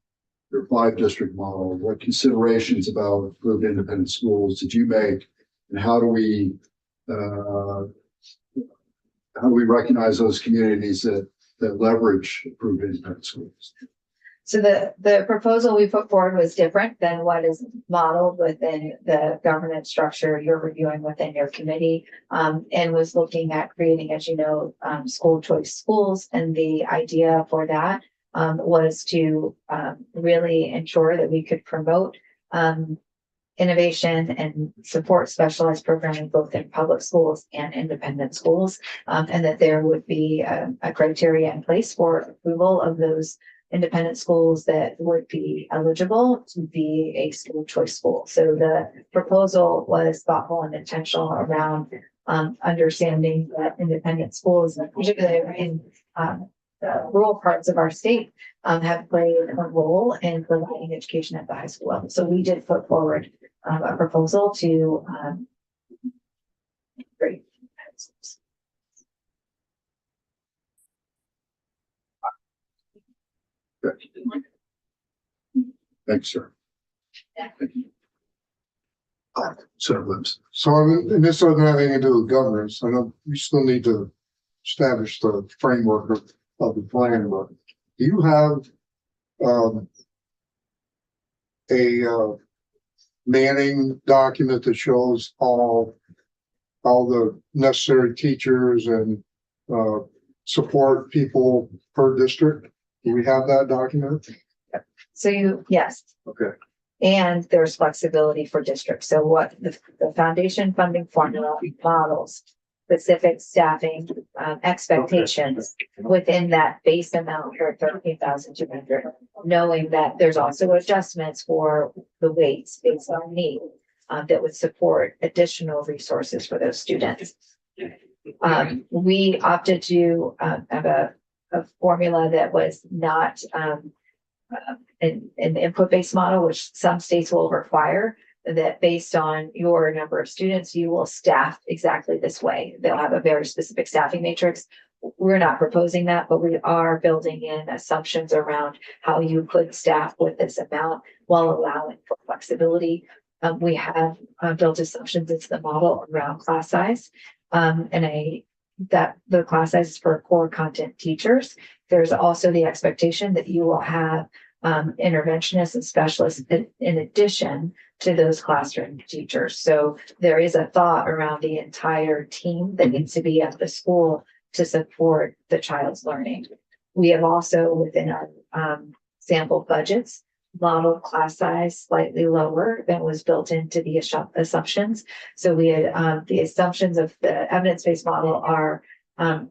S6: your 5 district model. What considerations about approved independent schools did you make, and how do we recognize those communities that leverage approved independent schools?
S3: So the proposal we put forward was different than what is modeled within the governance structure you're reviewing within your committee, and was looking at creating, as you know, school choice schools. And the idea for that was to really ensure that we could promote innovation and support specialized programming both in public schools and independent schools, and that there would be a criteria in place for approval of those independent schools that would be eligible to be a school choice school. So the proposal was thoughtful and intentional around understanding that independent schools, particularly in the rural parts of our state, have played a role in providing education at the high school level. So we did put forward a proposal to create independent schools.
S6: Thanks, sir.
S2: Senator Williams.
S1: So, and this doesn't have anything to do with governance. I know we still need to establish the framework of the plan, but do you have a Manning document that shows all the necessary teachers and support people per district? Do we have that document?
S3: So yes.
S1: Okay.
S3: And there's flexibility for districts. So what the foundation funding formula models specific staffing expectations within that base amount for 13,200, knowing that there's also adjustments for the weights based on need that would support additional resources for those students. We opted to have a formula that was not an input-based model, which some states will require, that based on your number of students, you will staff exactly this way. They'll have a very specific staffing matrix. We're not proposing that, but we are building in assumptions around how you could staff with this amount while allowing for flexibility. We have built assumptions into the model around class size. That the class size is for core content teachers. There's also the expectation that you will have interventionists and specialists in addition to those classroom teachers. So there is a thought around the entire team that needs to be at the school to support the child's learning. We have also within our sample budgets modeled class size slightly lower than was built into the assumptions. So we had the assumptions of the evidence-based model are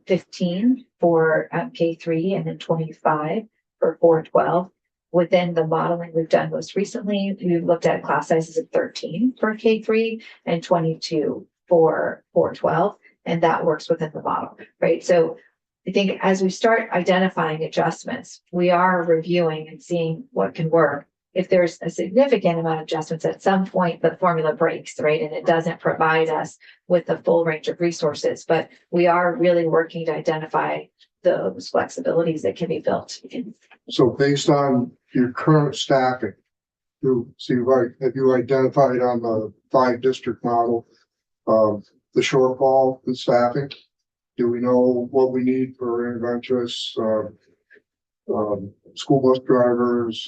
S3: 15 for K3 and then 25 for 412. Within the modeling we've done most recently, we've looked at class sizes of 13 for K3 and 22 for 412, and that works within the model, right? So I think as we start identifying adjustments, we are reviewing and seeing what can work. If there's a significant amount of adjustments, at some point the formula breaks, right? And it doesn't provide us with the full range of resources, but we are really working to identify those flexibilities that can be built in.
S1: So based on your current staffing, have you identified on the 5-district model, the shortfall in staffing? Do we know what we need for interventionists, school bus drivers?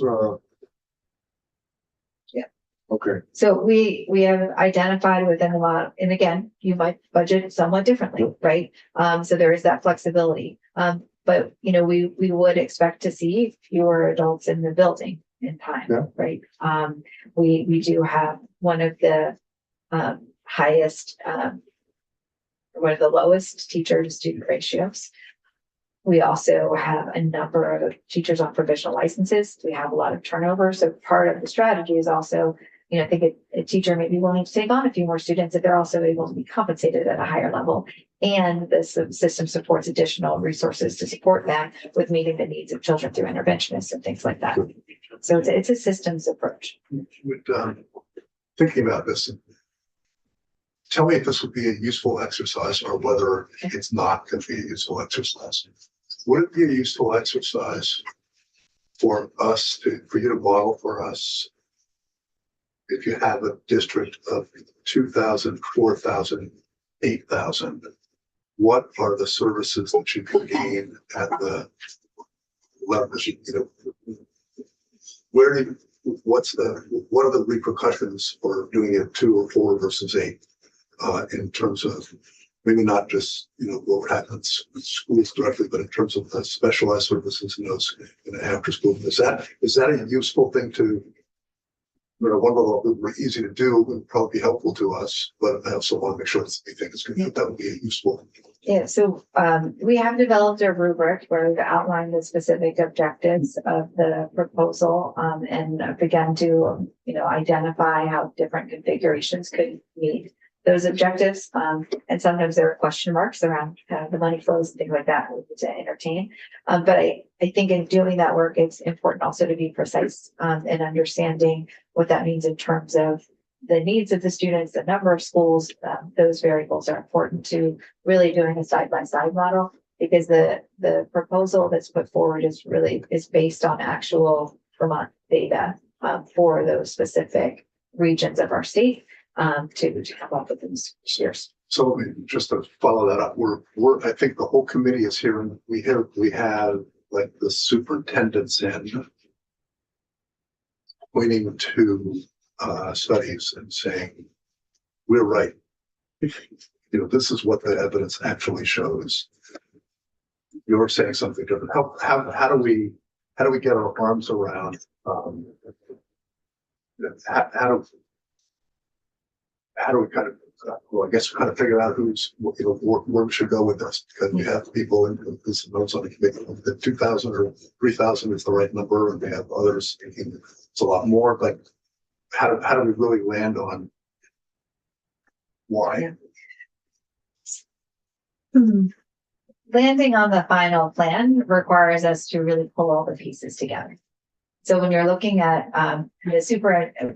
S3: Yeah.
S1: Okay.
S3: So we have identified within the model, and again, you might budget somewhat differently, right? So there is that flexibility. But we would expect to see fewer adults in the building in time,
S1: Yeah.
S3: right? We do have one of the highest one of the lowest teacher to student ratios. We also have a number of teachers on provisional licenses. We have a lot of turnover. So part of the strategy is also, I think a teacher may be willing to take on a few more students if they're also able to be compensated at a higher level. And the system supports additional resources to support that with meeting the needs of children through interventionists and things like that. So it's a systems approach.
S2: Thinking about this, tell me if this would be a useful exercise or whether it's not going to be a useful exercise. Would it be a useful exercise for you to model for us if you have a district of 2,000, 4,000, 8,000, what are the services that you can gain at the leverage? What are the repercussions for doing it 2 or 4 versus 8? In terms of maybe not just what happens in schools directly, but in terms of the specialized services in those after school. Is that a useful thing to? One level that would be easy to do would probably be helpful to us, but I also want to make sure that we think it's good. That would be useful.
S3: Yeah, so we have developed a rubric where we've outlined the specific objectives of the proposal and begun to identify how different configurations could meet those objectives. And sometimes there are question marks around the money flows and things like that we need to entertain. But I think in doing that work, it's important also to be precise in understanding what that means in terms of the needs of the students, the number of schools. Those variables are important to really doing a side-by-side model, because the proposal that's put forward is based on actual Vermont data for those specific regions of our state. To come up with these years.
S2: So just to follow that up, I think the whole committee is here, and we have like the superintendents in pointing to studies and saying, we're right. This is what the evidence actually shows. You're saying something different. How do we get our arms around how do we kind of figure out where we should go with this? Because we have people in this notes on the committee that 2,000 or 3,000 is the right number, and we have others thinking it's a lot more. But how do we really land on why?
S3: Landing on the final plan requires us to really pull all the pieces together. So when you're looking at we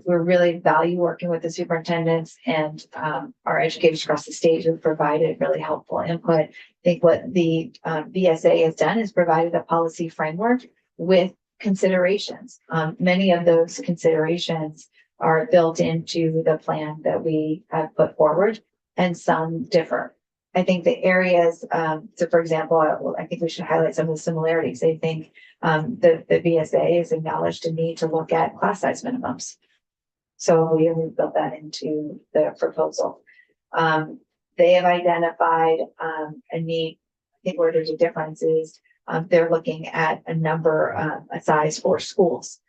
S3: really value working with the superintendents and our educators across the state who provided really helpful input. I think what the BSA has done is provided a policy framework with considerations. Many of those considerations are built into the plan that we have put forward, and some differ. I think the areas, so for example, I think we should highlight some of the similarities. I think the VSA has acknowledged a need to look at class size minimums. So we built that into the proposal. They have identified a need. I think where there's a difference is they're looking at a size for schools.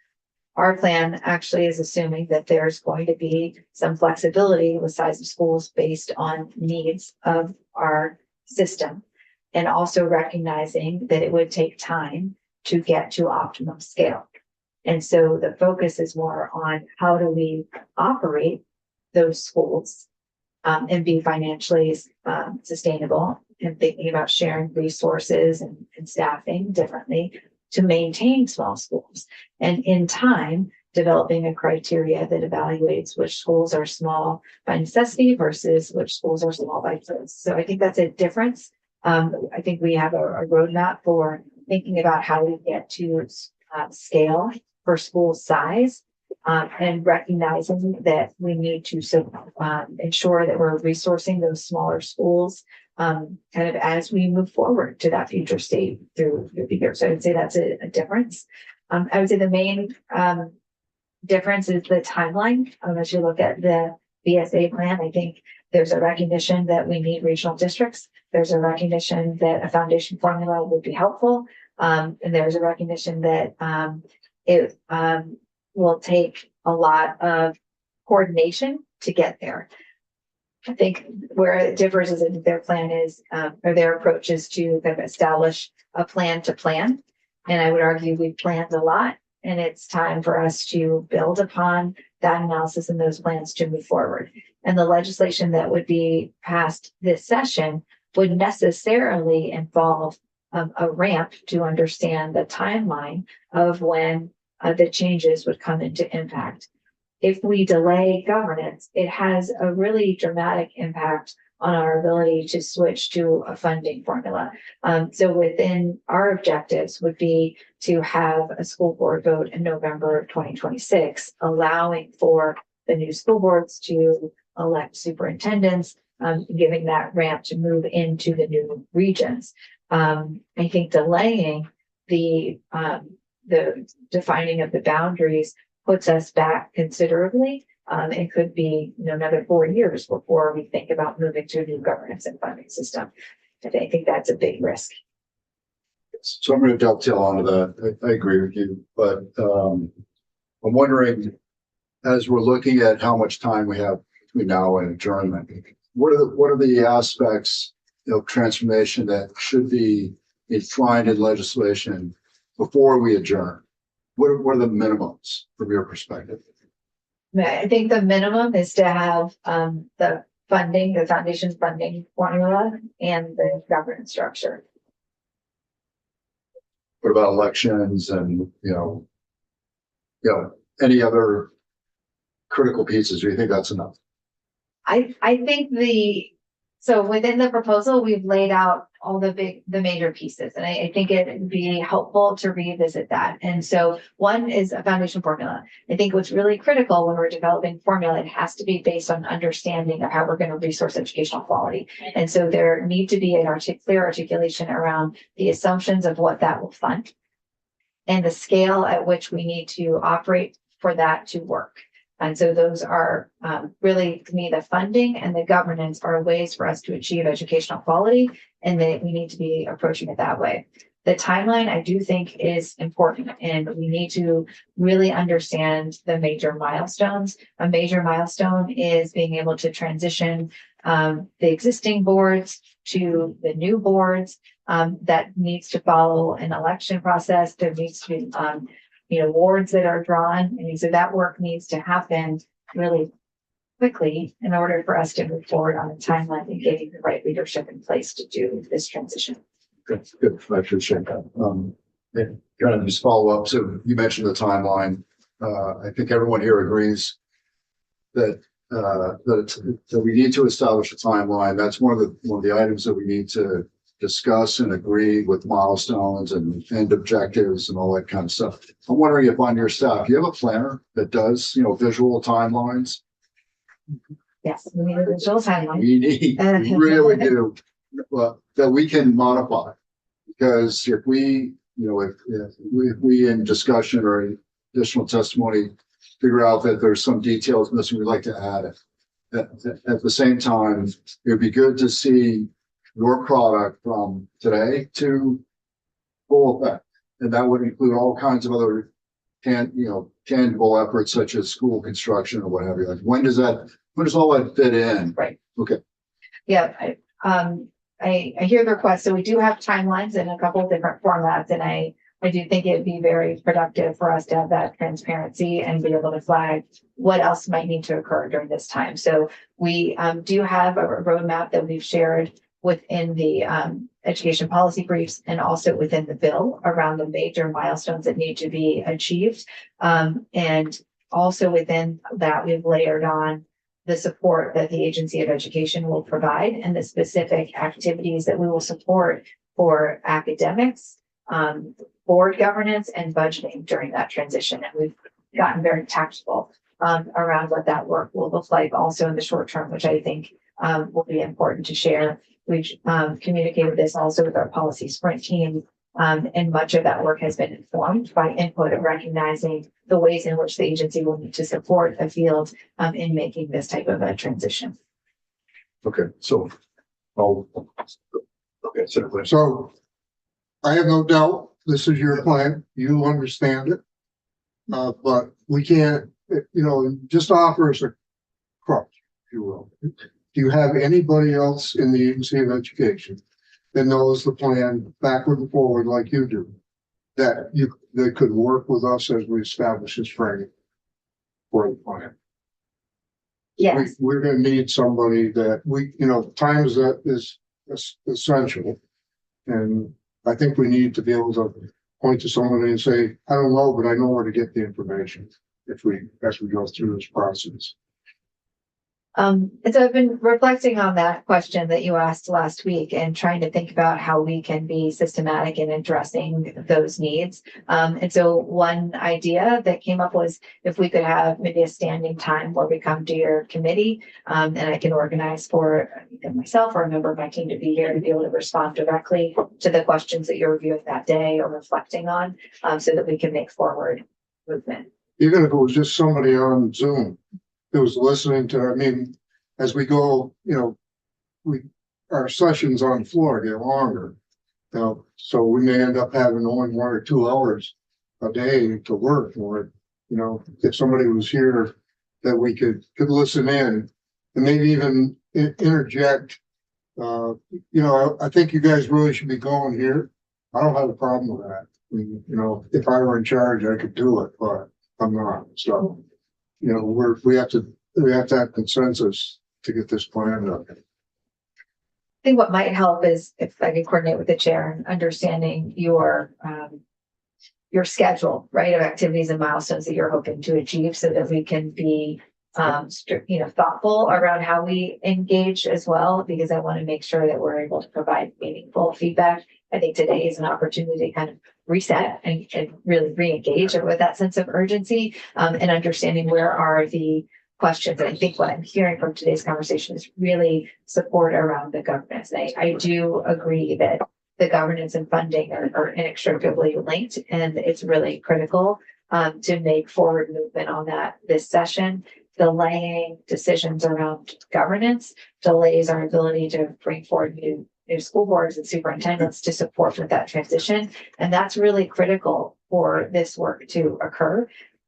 S3: Our plan actually is assuming that there's going to be some flexibility with size of schools based on needs of our system, and also recognizing that it would take time to get to optimum scale. And so the focus is more on how do we operate those schools and be financially sustainable, and thinking about sharing resources and staffing differently to maintain small schools. And in time, developing a criteria that evaluates which schools are small by necessity versus which schools are small by choice. So I think that's a difference. I think we have a roadmap for thinking about how we get to scale for school size, and recognizing that we need to ensure that we're resourcing those smaller schools kind of as we move forward to that future state through the year. So I would say that's a difference. I would say the main difference is the timeline. As you look at the VSA plan, I think there's a recognition that we need regional districts. There's a recognition that a foundation formula would be helpful. And there's a recognition that it will take a lot of coordination to get there. I think where it differs is that their plan is, or their approach is to kind of establish a plan to plan. And I would argue we've planned a lot, and it's time for us to build upon that analysis and those plans to move forward. And the legislation that would be passed this session would necessarily involve a ramp to understand the timeline of when the changes would come into impact. If we delay governance, it has a really dramatic impact on our ability to switch to a funding formula. So within our objectives would be to have a school board vote in November of 2026, allowing for the new school boards to elect superintendents, giving that ramp to move into the new regions. I think delaying the defining of the boundaries puts us back considerably. It could be another 4 years before we think about moving to a new governance and funding system. I think that's a big risk.
S6: So I'm going to dovetail onto that. I agree with you, but I'm wondering, as we're looking at how much time we have between now and adjournment, what are the aspects of transformation that should be enshrined in legislation before we adjourn? What are the minimums from your perspective?
S3: I think the minimum is to have the funding, the foundation's funding formula, and the governance structure.
S6: What about elections and, any other critical pieces? Do you think that's enough?
S3: I think so within the proposal, we've laid out all the major pieces, and I think it would be helpful to revisit that. And so one is a foundation formula. I think what's really critical when we're developing formula, it has to be based on understanding of how we're going to resource educational quality. And so there need to be a clear articulation around the assumptions of what that will fund and the scale at which we need to operate for that to work. And so those are really, to me, the funding and the governance are ways for us to achieve educational quality, and that we need to be approaching it that way. The timeline, I do think, is important, and we need to really understand the major milestones. A major milestone is being able to transition the existing boards to the new boards. That needs to follow an election process. There needs to be wards that are drawn. And so that work needs to happen really quickly in order for us to move forward on a timeline and getting the right leadership in place to do this transition.
S6: Good. I appreciate that. Kind of just follow up. So you mentioned the timeline. I think everyone here agrees that we need to establish a timeline. That's one of the items that we need to discuss and agree with milestones and end objectives and all that kind of stuff. I'm wondering if on your staff, you have a planner that does, visual timelines?
S3: Yes, we need a visual timeline.
S6: We really do, that we can modify. Because if we, if we in discussion or additional testimony, figure out that there's some details missing, we'd like to add it. At the same time, it'd be good to see your product from today to full effect. And that would include all kinds of other tangible efforts such as school construction or what have you. Like when does all that fit in?
S3: Right.
S6: Okay.
S3: Yeah, I hear the request. So we do have timelines in a couple of different formats, and I do think it'd be very productive for us to have that transparency and be able to flag what else might need to occur during this time. So we do have a roadmap that we've shared within the education policy briefs and also within the bill around the major milestones that need to be achieved. And also within that, we've layered on the support that the Agency of Education will provide and the specific activities that we will support for academics, board governance, and budgeting during that transition. And we've gotten very tactical around what that work will look like also in the short term, which I think will be important to share. We've communicated this also with our policy sprint team, and much of that work has been informed by input of recognizing the ways in which the agency will need to support the field in making this type of a transition.
S6: Okay. So,
S1: So I have no doubt this is your plan. You understand it. But we can't, just offer us a crutch, if you will. Do you have anybody else in the Agency of Education that knows the plan backward and forward like you do? That could work with us as we establish this framework for the plan?
S3: Yes.
S1: We're gonna need somebody that time is essential. And I think we need to be able to point to somebody and say, I don't know, but I know where to get the information as we go through this process.
S3: And so I've been reflecting on that question that you asked last week and trying to think about how we can be systematic in addressing those needs. And so one idea that came up was if we could have maybe a standing time where we come to your committee, and I can organize for either myself or a member of my team to be here to be able to respond directly to the questions that you're reviewing that day or reflecting on, so that we can make forward movement.
S1: Even if it was just somebody on Zoom that was listening to, as we go, our sessions on the floor get longer. So we may end up having only 1 or 2 hours a day to work for it. If somebody was here that we could listen in and maybe even interject. I think you guys really should be going here. I don't have a problem with that. If I were in charge, I could do it, but I'm not. So, we have to have consensus to get this plan done.
S3: I think what might help is if I could coordinate with the chair and understanding your schedule, right, of activities and milestones that you're hoping to achieve so that we can be, thoughtful around how we engage as well, because I want to make sure that we're able to provide meaningful feedback. I think today is an opportunity to kind of reset and really re-engage with that sense of urgency, and understanding where are the questions. And I think what I'm hearing from today's conversation is really support around the governance. I do agree that the governance and funding are inextricably linked, and it's really critical to make forward movement on that this session. Delaying decisions around governance delays our ability to bring forward new school boards and superintendents to support with that transition. And that's really critical for this work to occur.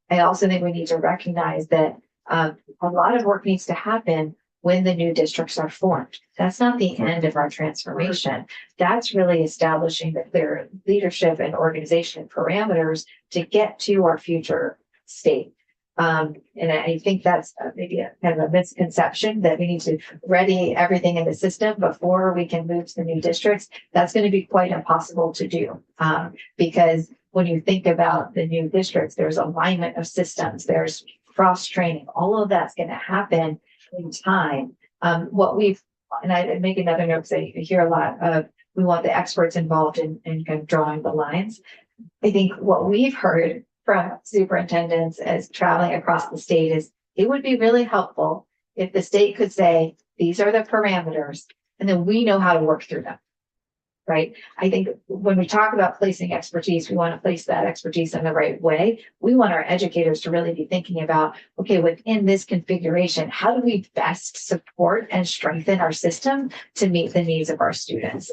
S3: I also think we need to recognize that a lot of work needs to happen when the new districts are formed. That's not the end of our transformation. That's really establishing the clear leadership and organization parameters to get to our future state. And I think that's maybe a kind of a misconception that we need to ready everything in the system before we can move to the new districts. That's going to be quite impossible to do, because when you think about the new districts, there's alignment of systems, there's cross training, all of that's going to happen in time. And I make another note because I hear a lot of we want the experts involved in kind of drawing the lines. I think what we've heard from superintendents as traveling across the state is it would be really helpful if the state could say, these are the parameters, and then we know how to work through them. Right? I think when we talk about placing expertise, we want to place that expertise in the right way. We want our educators to really be thinking about, okay, within this configuration, how do we best support and strengthen our system to meet the needs of our students?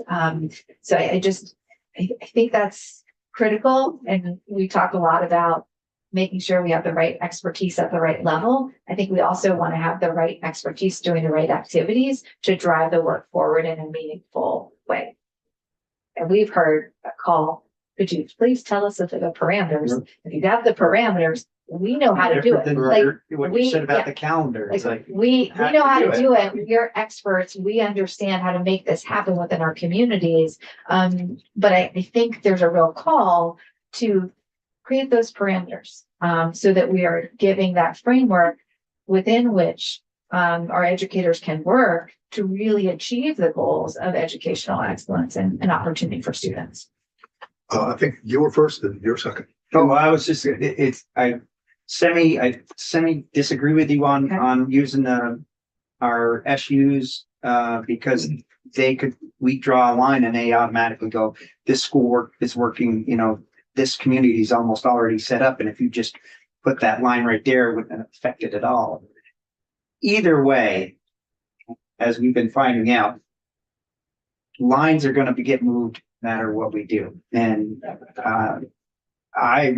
S3: So I think that's critical. And we talk a lot about making sure we have the right expertise at the right level. I think we also want to have the right expertise doing the right activities to drive the work forward in a meaningful way. And we've heard a call, could you please tell us the parameters? If you got the parameters, we know how to do it.
S5: Different
S3: Like,
S5: than what
S3: we-
S5: you said about
S3: yeah.
S5: the calendar. It's like,
S3: we
S5: have
S3: know
S5: to
S3: how
S5: do
S3: to
S5: it.
S3: do it. We're experts. We understand how to make this happen within our communities. But I think there's a real call to create those parameters, so that we are giving that framework within which our educators can work to really achieve the goals of educational excellence and an opportunity for students.
S2: I think you were first and you're second.
S5: oh, I was just, I semi disagree with you
S3: Okay.
S5: on using our SUs, because we draw a line and they automatically go, this school is working, this community is almost already set up. And if you just put that line right there, it wouldn't affect it at all. Either way, as we've been finding out, lines are going to get moved no matter what we do. And I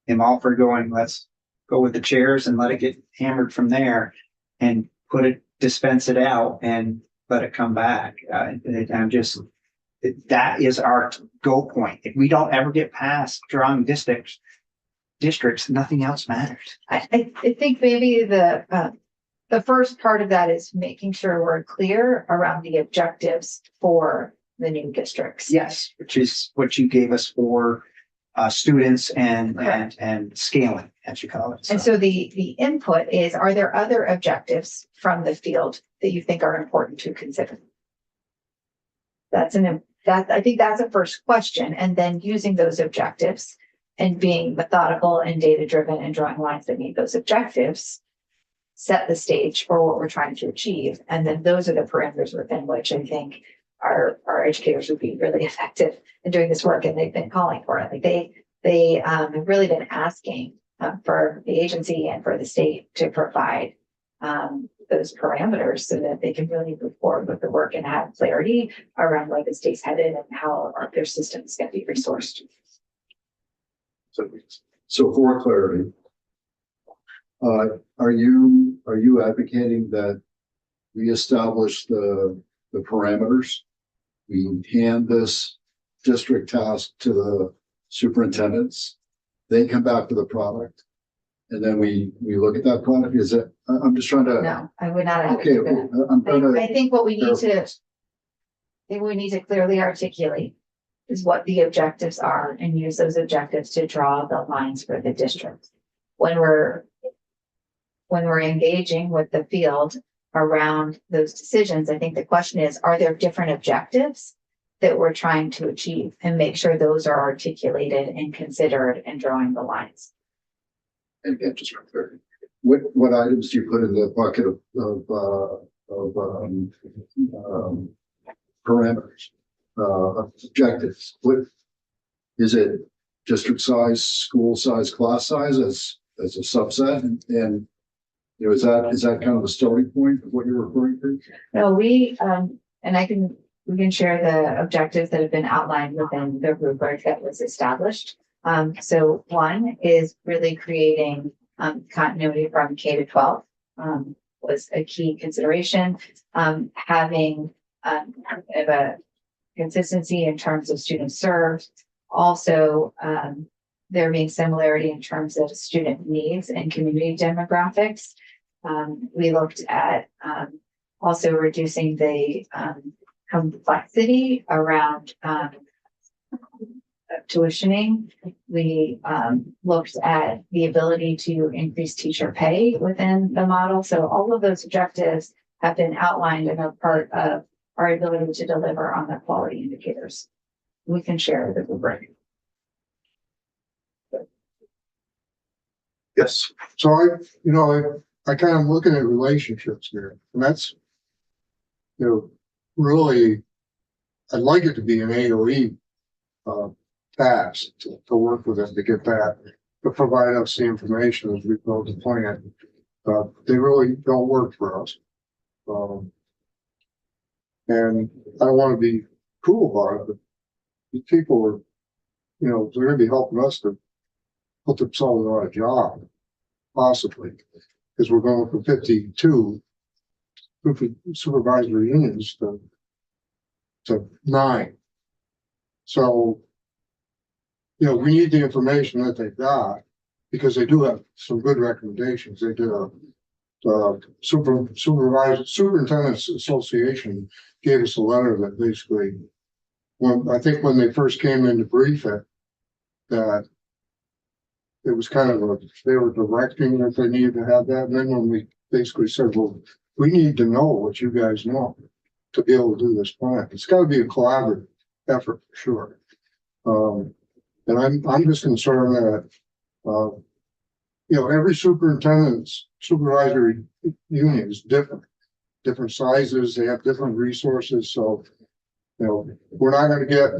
S5: am all for going, let's go with the chairs and let it get hammered from there and dispense it out and let it come back. That is our go point. If we don't ever get past drawing districts, nothing else matters.
S3: I think maybe the first part of that is making sure we're clear around the objectives for the new districts.
S5: Yes, which is what you gave us for students and
S3: Correct.
S5: and scaling, as you call it.
S3: And so the input is, are there other objectives from the field that you think are important to consider? I think that's a first question. And then using those objectives and being methodical and data driven and drawing lines that meet those objectives set the stage for what we're trying to achieve. And then those are the parameters within which I think our educators would be really effective in doing this work. And they've been calling for it. Like they have really been asking for the agency and for the state to provide those parameters so that they can really move forward with the work and have clarity around where the state's headed and how their system is going to be resourced.
S6: So for clarity, are you advocating that we establish the parameters? We hand this district task to the superintendents. They come back with a product. And then we look at that product. Is it, I'm just trying to.
S3: No, I would not.
S6: Okay,
S3: advocate that.
S6: I'm trying to.
S3: I think what we need to clearly articulate is what the objectives are and use those objectives to draw the lines for the district. When we're engaging with the field around those decisions, I think the question is, are there different objectives that we're trying to achieve, and make sure those are articulated and considered in drawing the lines.
S6: And just for clarity, what items do you put in the bucket of parameters, objectives? What is it? District size, school size, class size as a subset, and is that kind of the starting point of what you're referring to?
S3: No, we can share the objectives that have been outlined within the rubric that was established. So one is really creating continuity from K to 12 was a key consideration. Having a consistency in terms of students served. Also, there being similarity in terms of student needs and community demographics. We looked at also reducing the complexity around tuitioning. We looked at the ability to increase teacher pay within the model. So all of those objectives have been outlined and are part of our ability to deliver on the quality indicators. We can share the rubric.
S2: Yes,
S1: So I kind of looking at relationships here, and that's, really, I'd like it to be an AOE task to work with us to get that, to provide us the information as we build the plan. They really don't work for us. And I don't want to be cool about it, but these people are, they're gonna be helping us to put themselves on a job, possibly, because we're going from 52 supervisory unions to 9. So, we need the information that they've got, because they do have some good recommendations. They did Superintendent's Association gave us a letter that basically, I think when they first came in to brief it, that it was kind of they were directing that they needed to have that. And then when we basically said, well, we need to know what you guys know to be able to do this plan. It's got to be a collaborative effort for sure. And I'm just concerned that, every superintendent's supervisory union is different sizes. They have different resources. So, we're not going to get,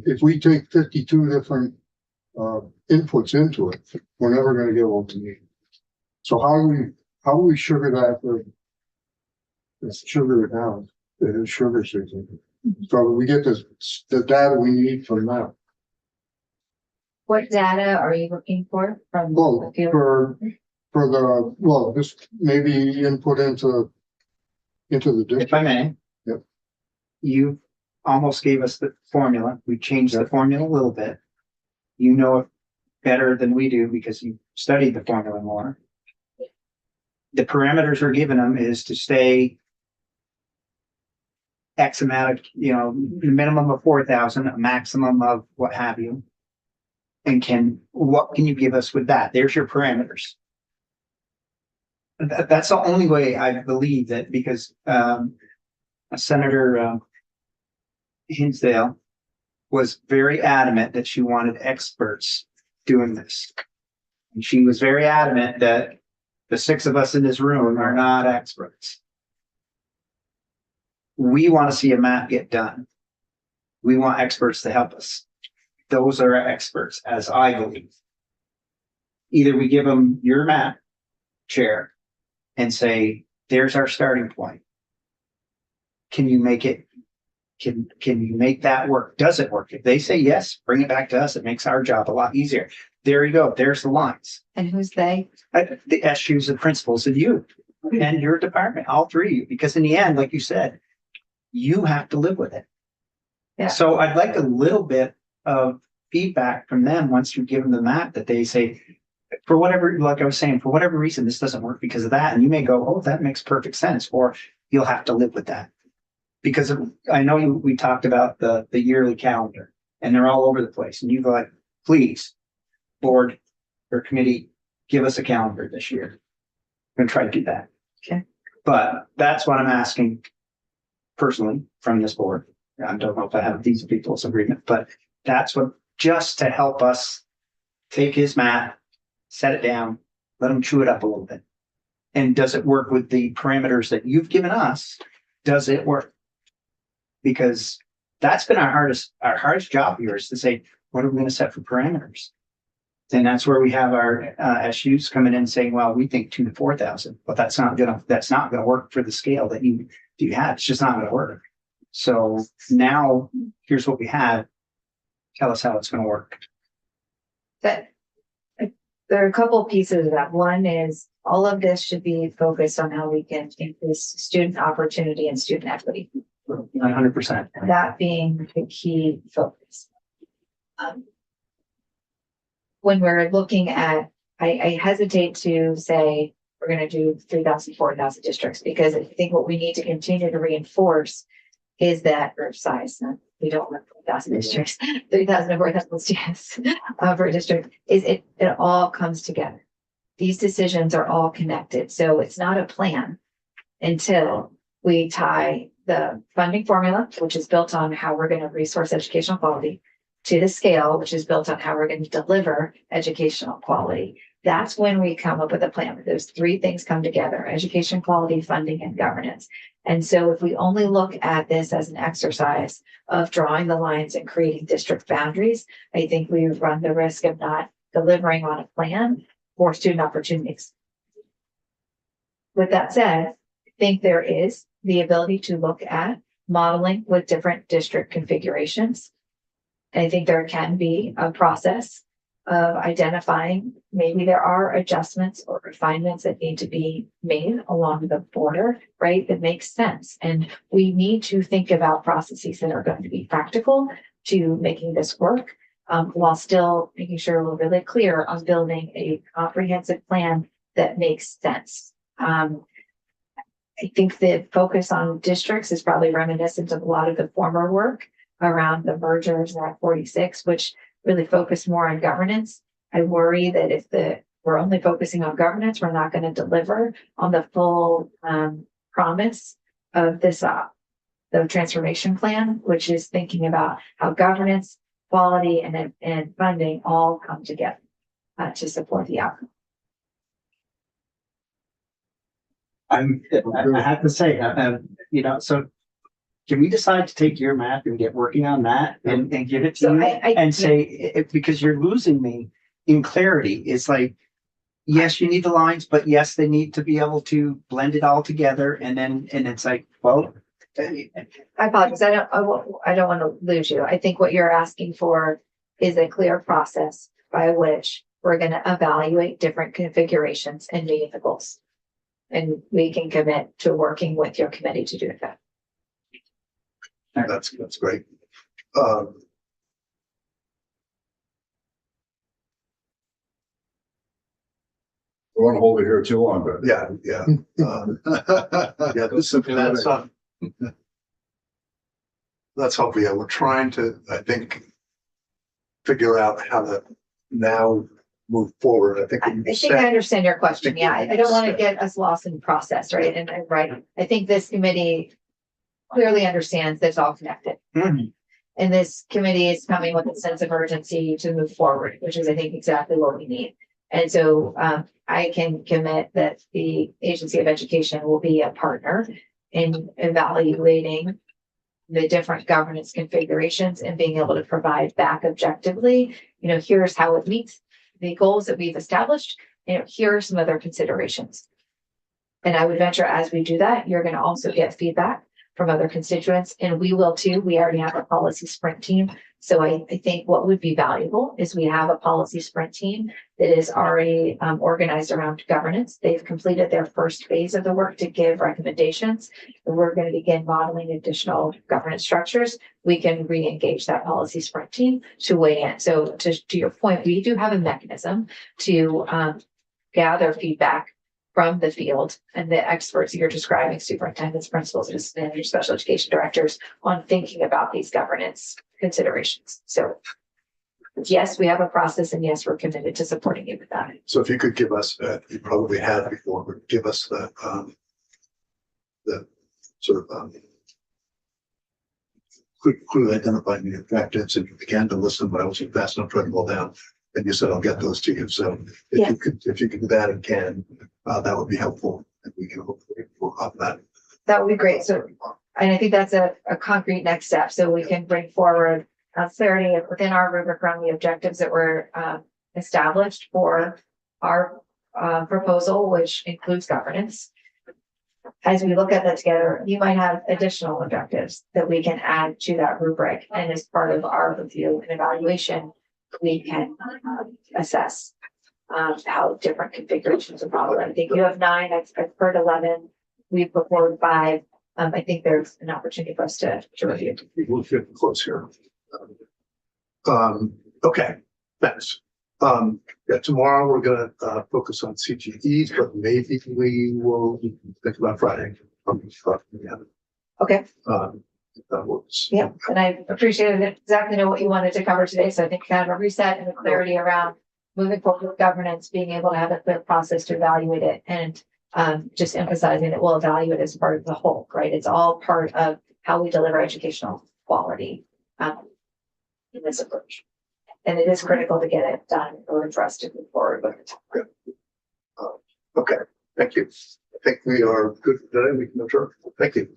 S1: if we take 52 different inputs into it, we're never going to get what we need. So how do we sugar that? Sugar it down. It's sugar season. So we get the data we need from that.
S3: What data are you looking for from
S1: Well,
S3: the field?
S1: just maybe input into the
S5: If
S1: district.
S5: I may.
S1: Yep.
S5: You almost gave us the formula. We changed the formula a little bit. You know it better than we do because you studied the formula more. The parameters we're giving them is to stay X amount of, minimum of 4,000, a maximum of what have you. And what can you give us with that? There's your parameters. That's the only way I believe that, because Senator Hinsdale was very adamant that she wanted experts doing this. And she was very adamant that the 6 of us in this room are not experts. We want to see a map get done. We want experts to help us. Those are experts, as I believe. Either we give them your map, chair, and say, there's our starting point. Can you make it? Can you make that work? Does it work? If they say yes, bring it back to us. It makes our job a lot easier. There you go. There's the lines.
S3: And who's they?
S5: The SUs and principals and you and your department, all 3 of you, because in the end, like you said, you have to live with it.
S3: Yeah.
S5: So I'd like a little bit of feedback from them once you give them the map, that they say, for whatever, like I was saying, for whatever reason, this doesn't work because of that. And you may go, oh, that makes perfect sense. Or you'll have to live with that. Because I know we talked about the yearly calendar and they're all over the place. And you go like, please, board or committee, give us a calendar this year. I'm going to try to do that.
S3: Okay.
S5: But that's what I'm asking personally from this board. I don't know if I have these people's agreement, but that's what, just to help us take his map, set it down, let him chew it up a little bit. And does it work with the parameters that you've given us? Does it work? Because that's been our hardest job here, is to say, what are we going to set for parameters? And that's where we have our SUs coming in saying, well, we think 2,000 to 4,000, but that's not gonna work for the scale that you have. It's just not gonna work. So now here's what we have. Tell us how it's gonna work.
S3: That there are a couple pieces of that. One is all of this should be focused on how we can increase student opportunity and student equity.
S5: 100%.
S3: That being the key focus. When we're looking at, I hesitate to say we're going to do 3,000, 4,000 districts, because I think what we need to continue to reinforce is that, or size, we don't want 4,000 districts, 3,000 to 4,000 students per district, is it all comes together. These decisions are all connected. So it's not a plan until we tie the funding formula, which is built on how we're going to resource educational quality, to the scale, which is built on how we're going to deliver educational quality. That's when we come up with a plan. Those three things come together: education quality, funding, and governance. And so if we only look at this as an exercise of drawing the lines and creating district boundaries, I think we run the risk of not delivering on a plan for student opportunities. With that said, I think there is the ability to look at modeling with different district configurations. I think there can be a process of identifying maybe there are adjustments or refinements that need to be made along the border, right? That makes sense. And we need to think about processes that are going to be practical to making this work, while still making sure we're really clear on building a comprehensive plan that makes sense. I think the focus on districts is probably reminiscent of a lot of the former work around the mergers at 46, which really focused more on governance. I worry that if we're only focusing on governance, we're not going to deliver on the full promise of this the transformation plan, which is thinking about how governance, quality, and funding all come together to support the outcome.
S5: I have to say, so can we decide to take your map and get working on that and give it to
S3: So
S5: you
S3: I
S5: and say, because you're losing me in clarity. It's like, yes, you need the lines, but yes, they need to be able to blend it all together. And it's like, well,
S3: I apologize. I don't want to lose you. I think what you're asking for is a clear process by which we're going to evaluate different configurations and meeting the goals. And we can commit to working with your committee to do that.
S2: That's great.
S6: I want to hold it here too long, but.
S2: Yeah. Yeah, that's helpful. Yeah, we're trying to, I think, figure out how to now move forward. I think
S3: I understand your question. Yeah, I don't want to get us lost in the process, right? And right, I think this committee clearly understands that it's all connected.
S5: Mhm.
S3: And this committee is coming with a sense of urgency to move forward, which is, I think, exactly what we need. And so I can commit that the Agency of Education will be a partner in evaluating the different governance configurations and being able to provide back objectively, here's how it meets the goals that we've established. Here are some other considerations. And I would venture as we do that, you're going to also get feedback from other constituents, and we will too. We already have a policy sprint team. So I think what would be valuable is we have a policy sprint team that is already organized around governance. They've completed their first phase of the work to give recommendations. And we're going to begin modeling additional governance structures. We can re-engage that policy sprint team to weigh in. So to your point, we do have a mechanism to gather feedback from the field and the experts you're describing, superintendents, principals, and your special education directors, on thinking about these governance considerations. So yes, we have a process, and yes, we're committed to supporting you with that.
S2: So if you could give us, you probably have before, but give us the sort of clearly identifying the objectives, and you began to list them, but I wasn't fast enough to write them all down. And you said I'll get those to you. So if you could do that and can, that would be helpful, and we can hopefully work on that.
S3: That would be great. So, and I think that's a concrete next step. So we can bring forward clarity within our rubric around the objectives that were established for our proposal, which includes governance. As we look at that together, you might have additional objectives that we can add to that rubric. And as part of our review and evaluation, we can assess how different configurations are followed. I think you have 9, I've heard 11, we've put forward 5. I think there's an opportunity for us to review.
S2: We'll get close here. Okay, thanks. Yeah, tomorrow we're going to focus on CGEs, but maybe we will think about Friday.
S3: Okay.
S2: That works.
S3: Yeah, and I appreciated exactly know what you wanted to cover today. So I think kind of a reset and the clarity around moving forward with governance, being able to have a clear process to evaluate it, and just emphasizing that we'll evaluate as part of the whole, right? It's all part of how we deliver educational quality in this approach. And it is critical to get it done in order for us to move forward with it.
S2: Okay, thank you. I think we are good today. We can adjourn. Thank you.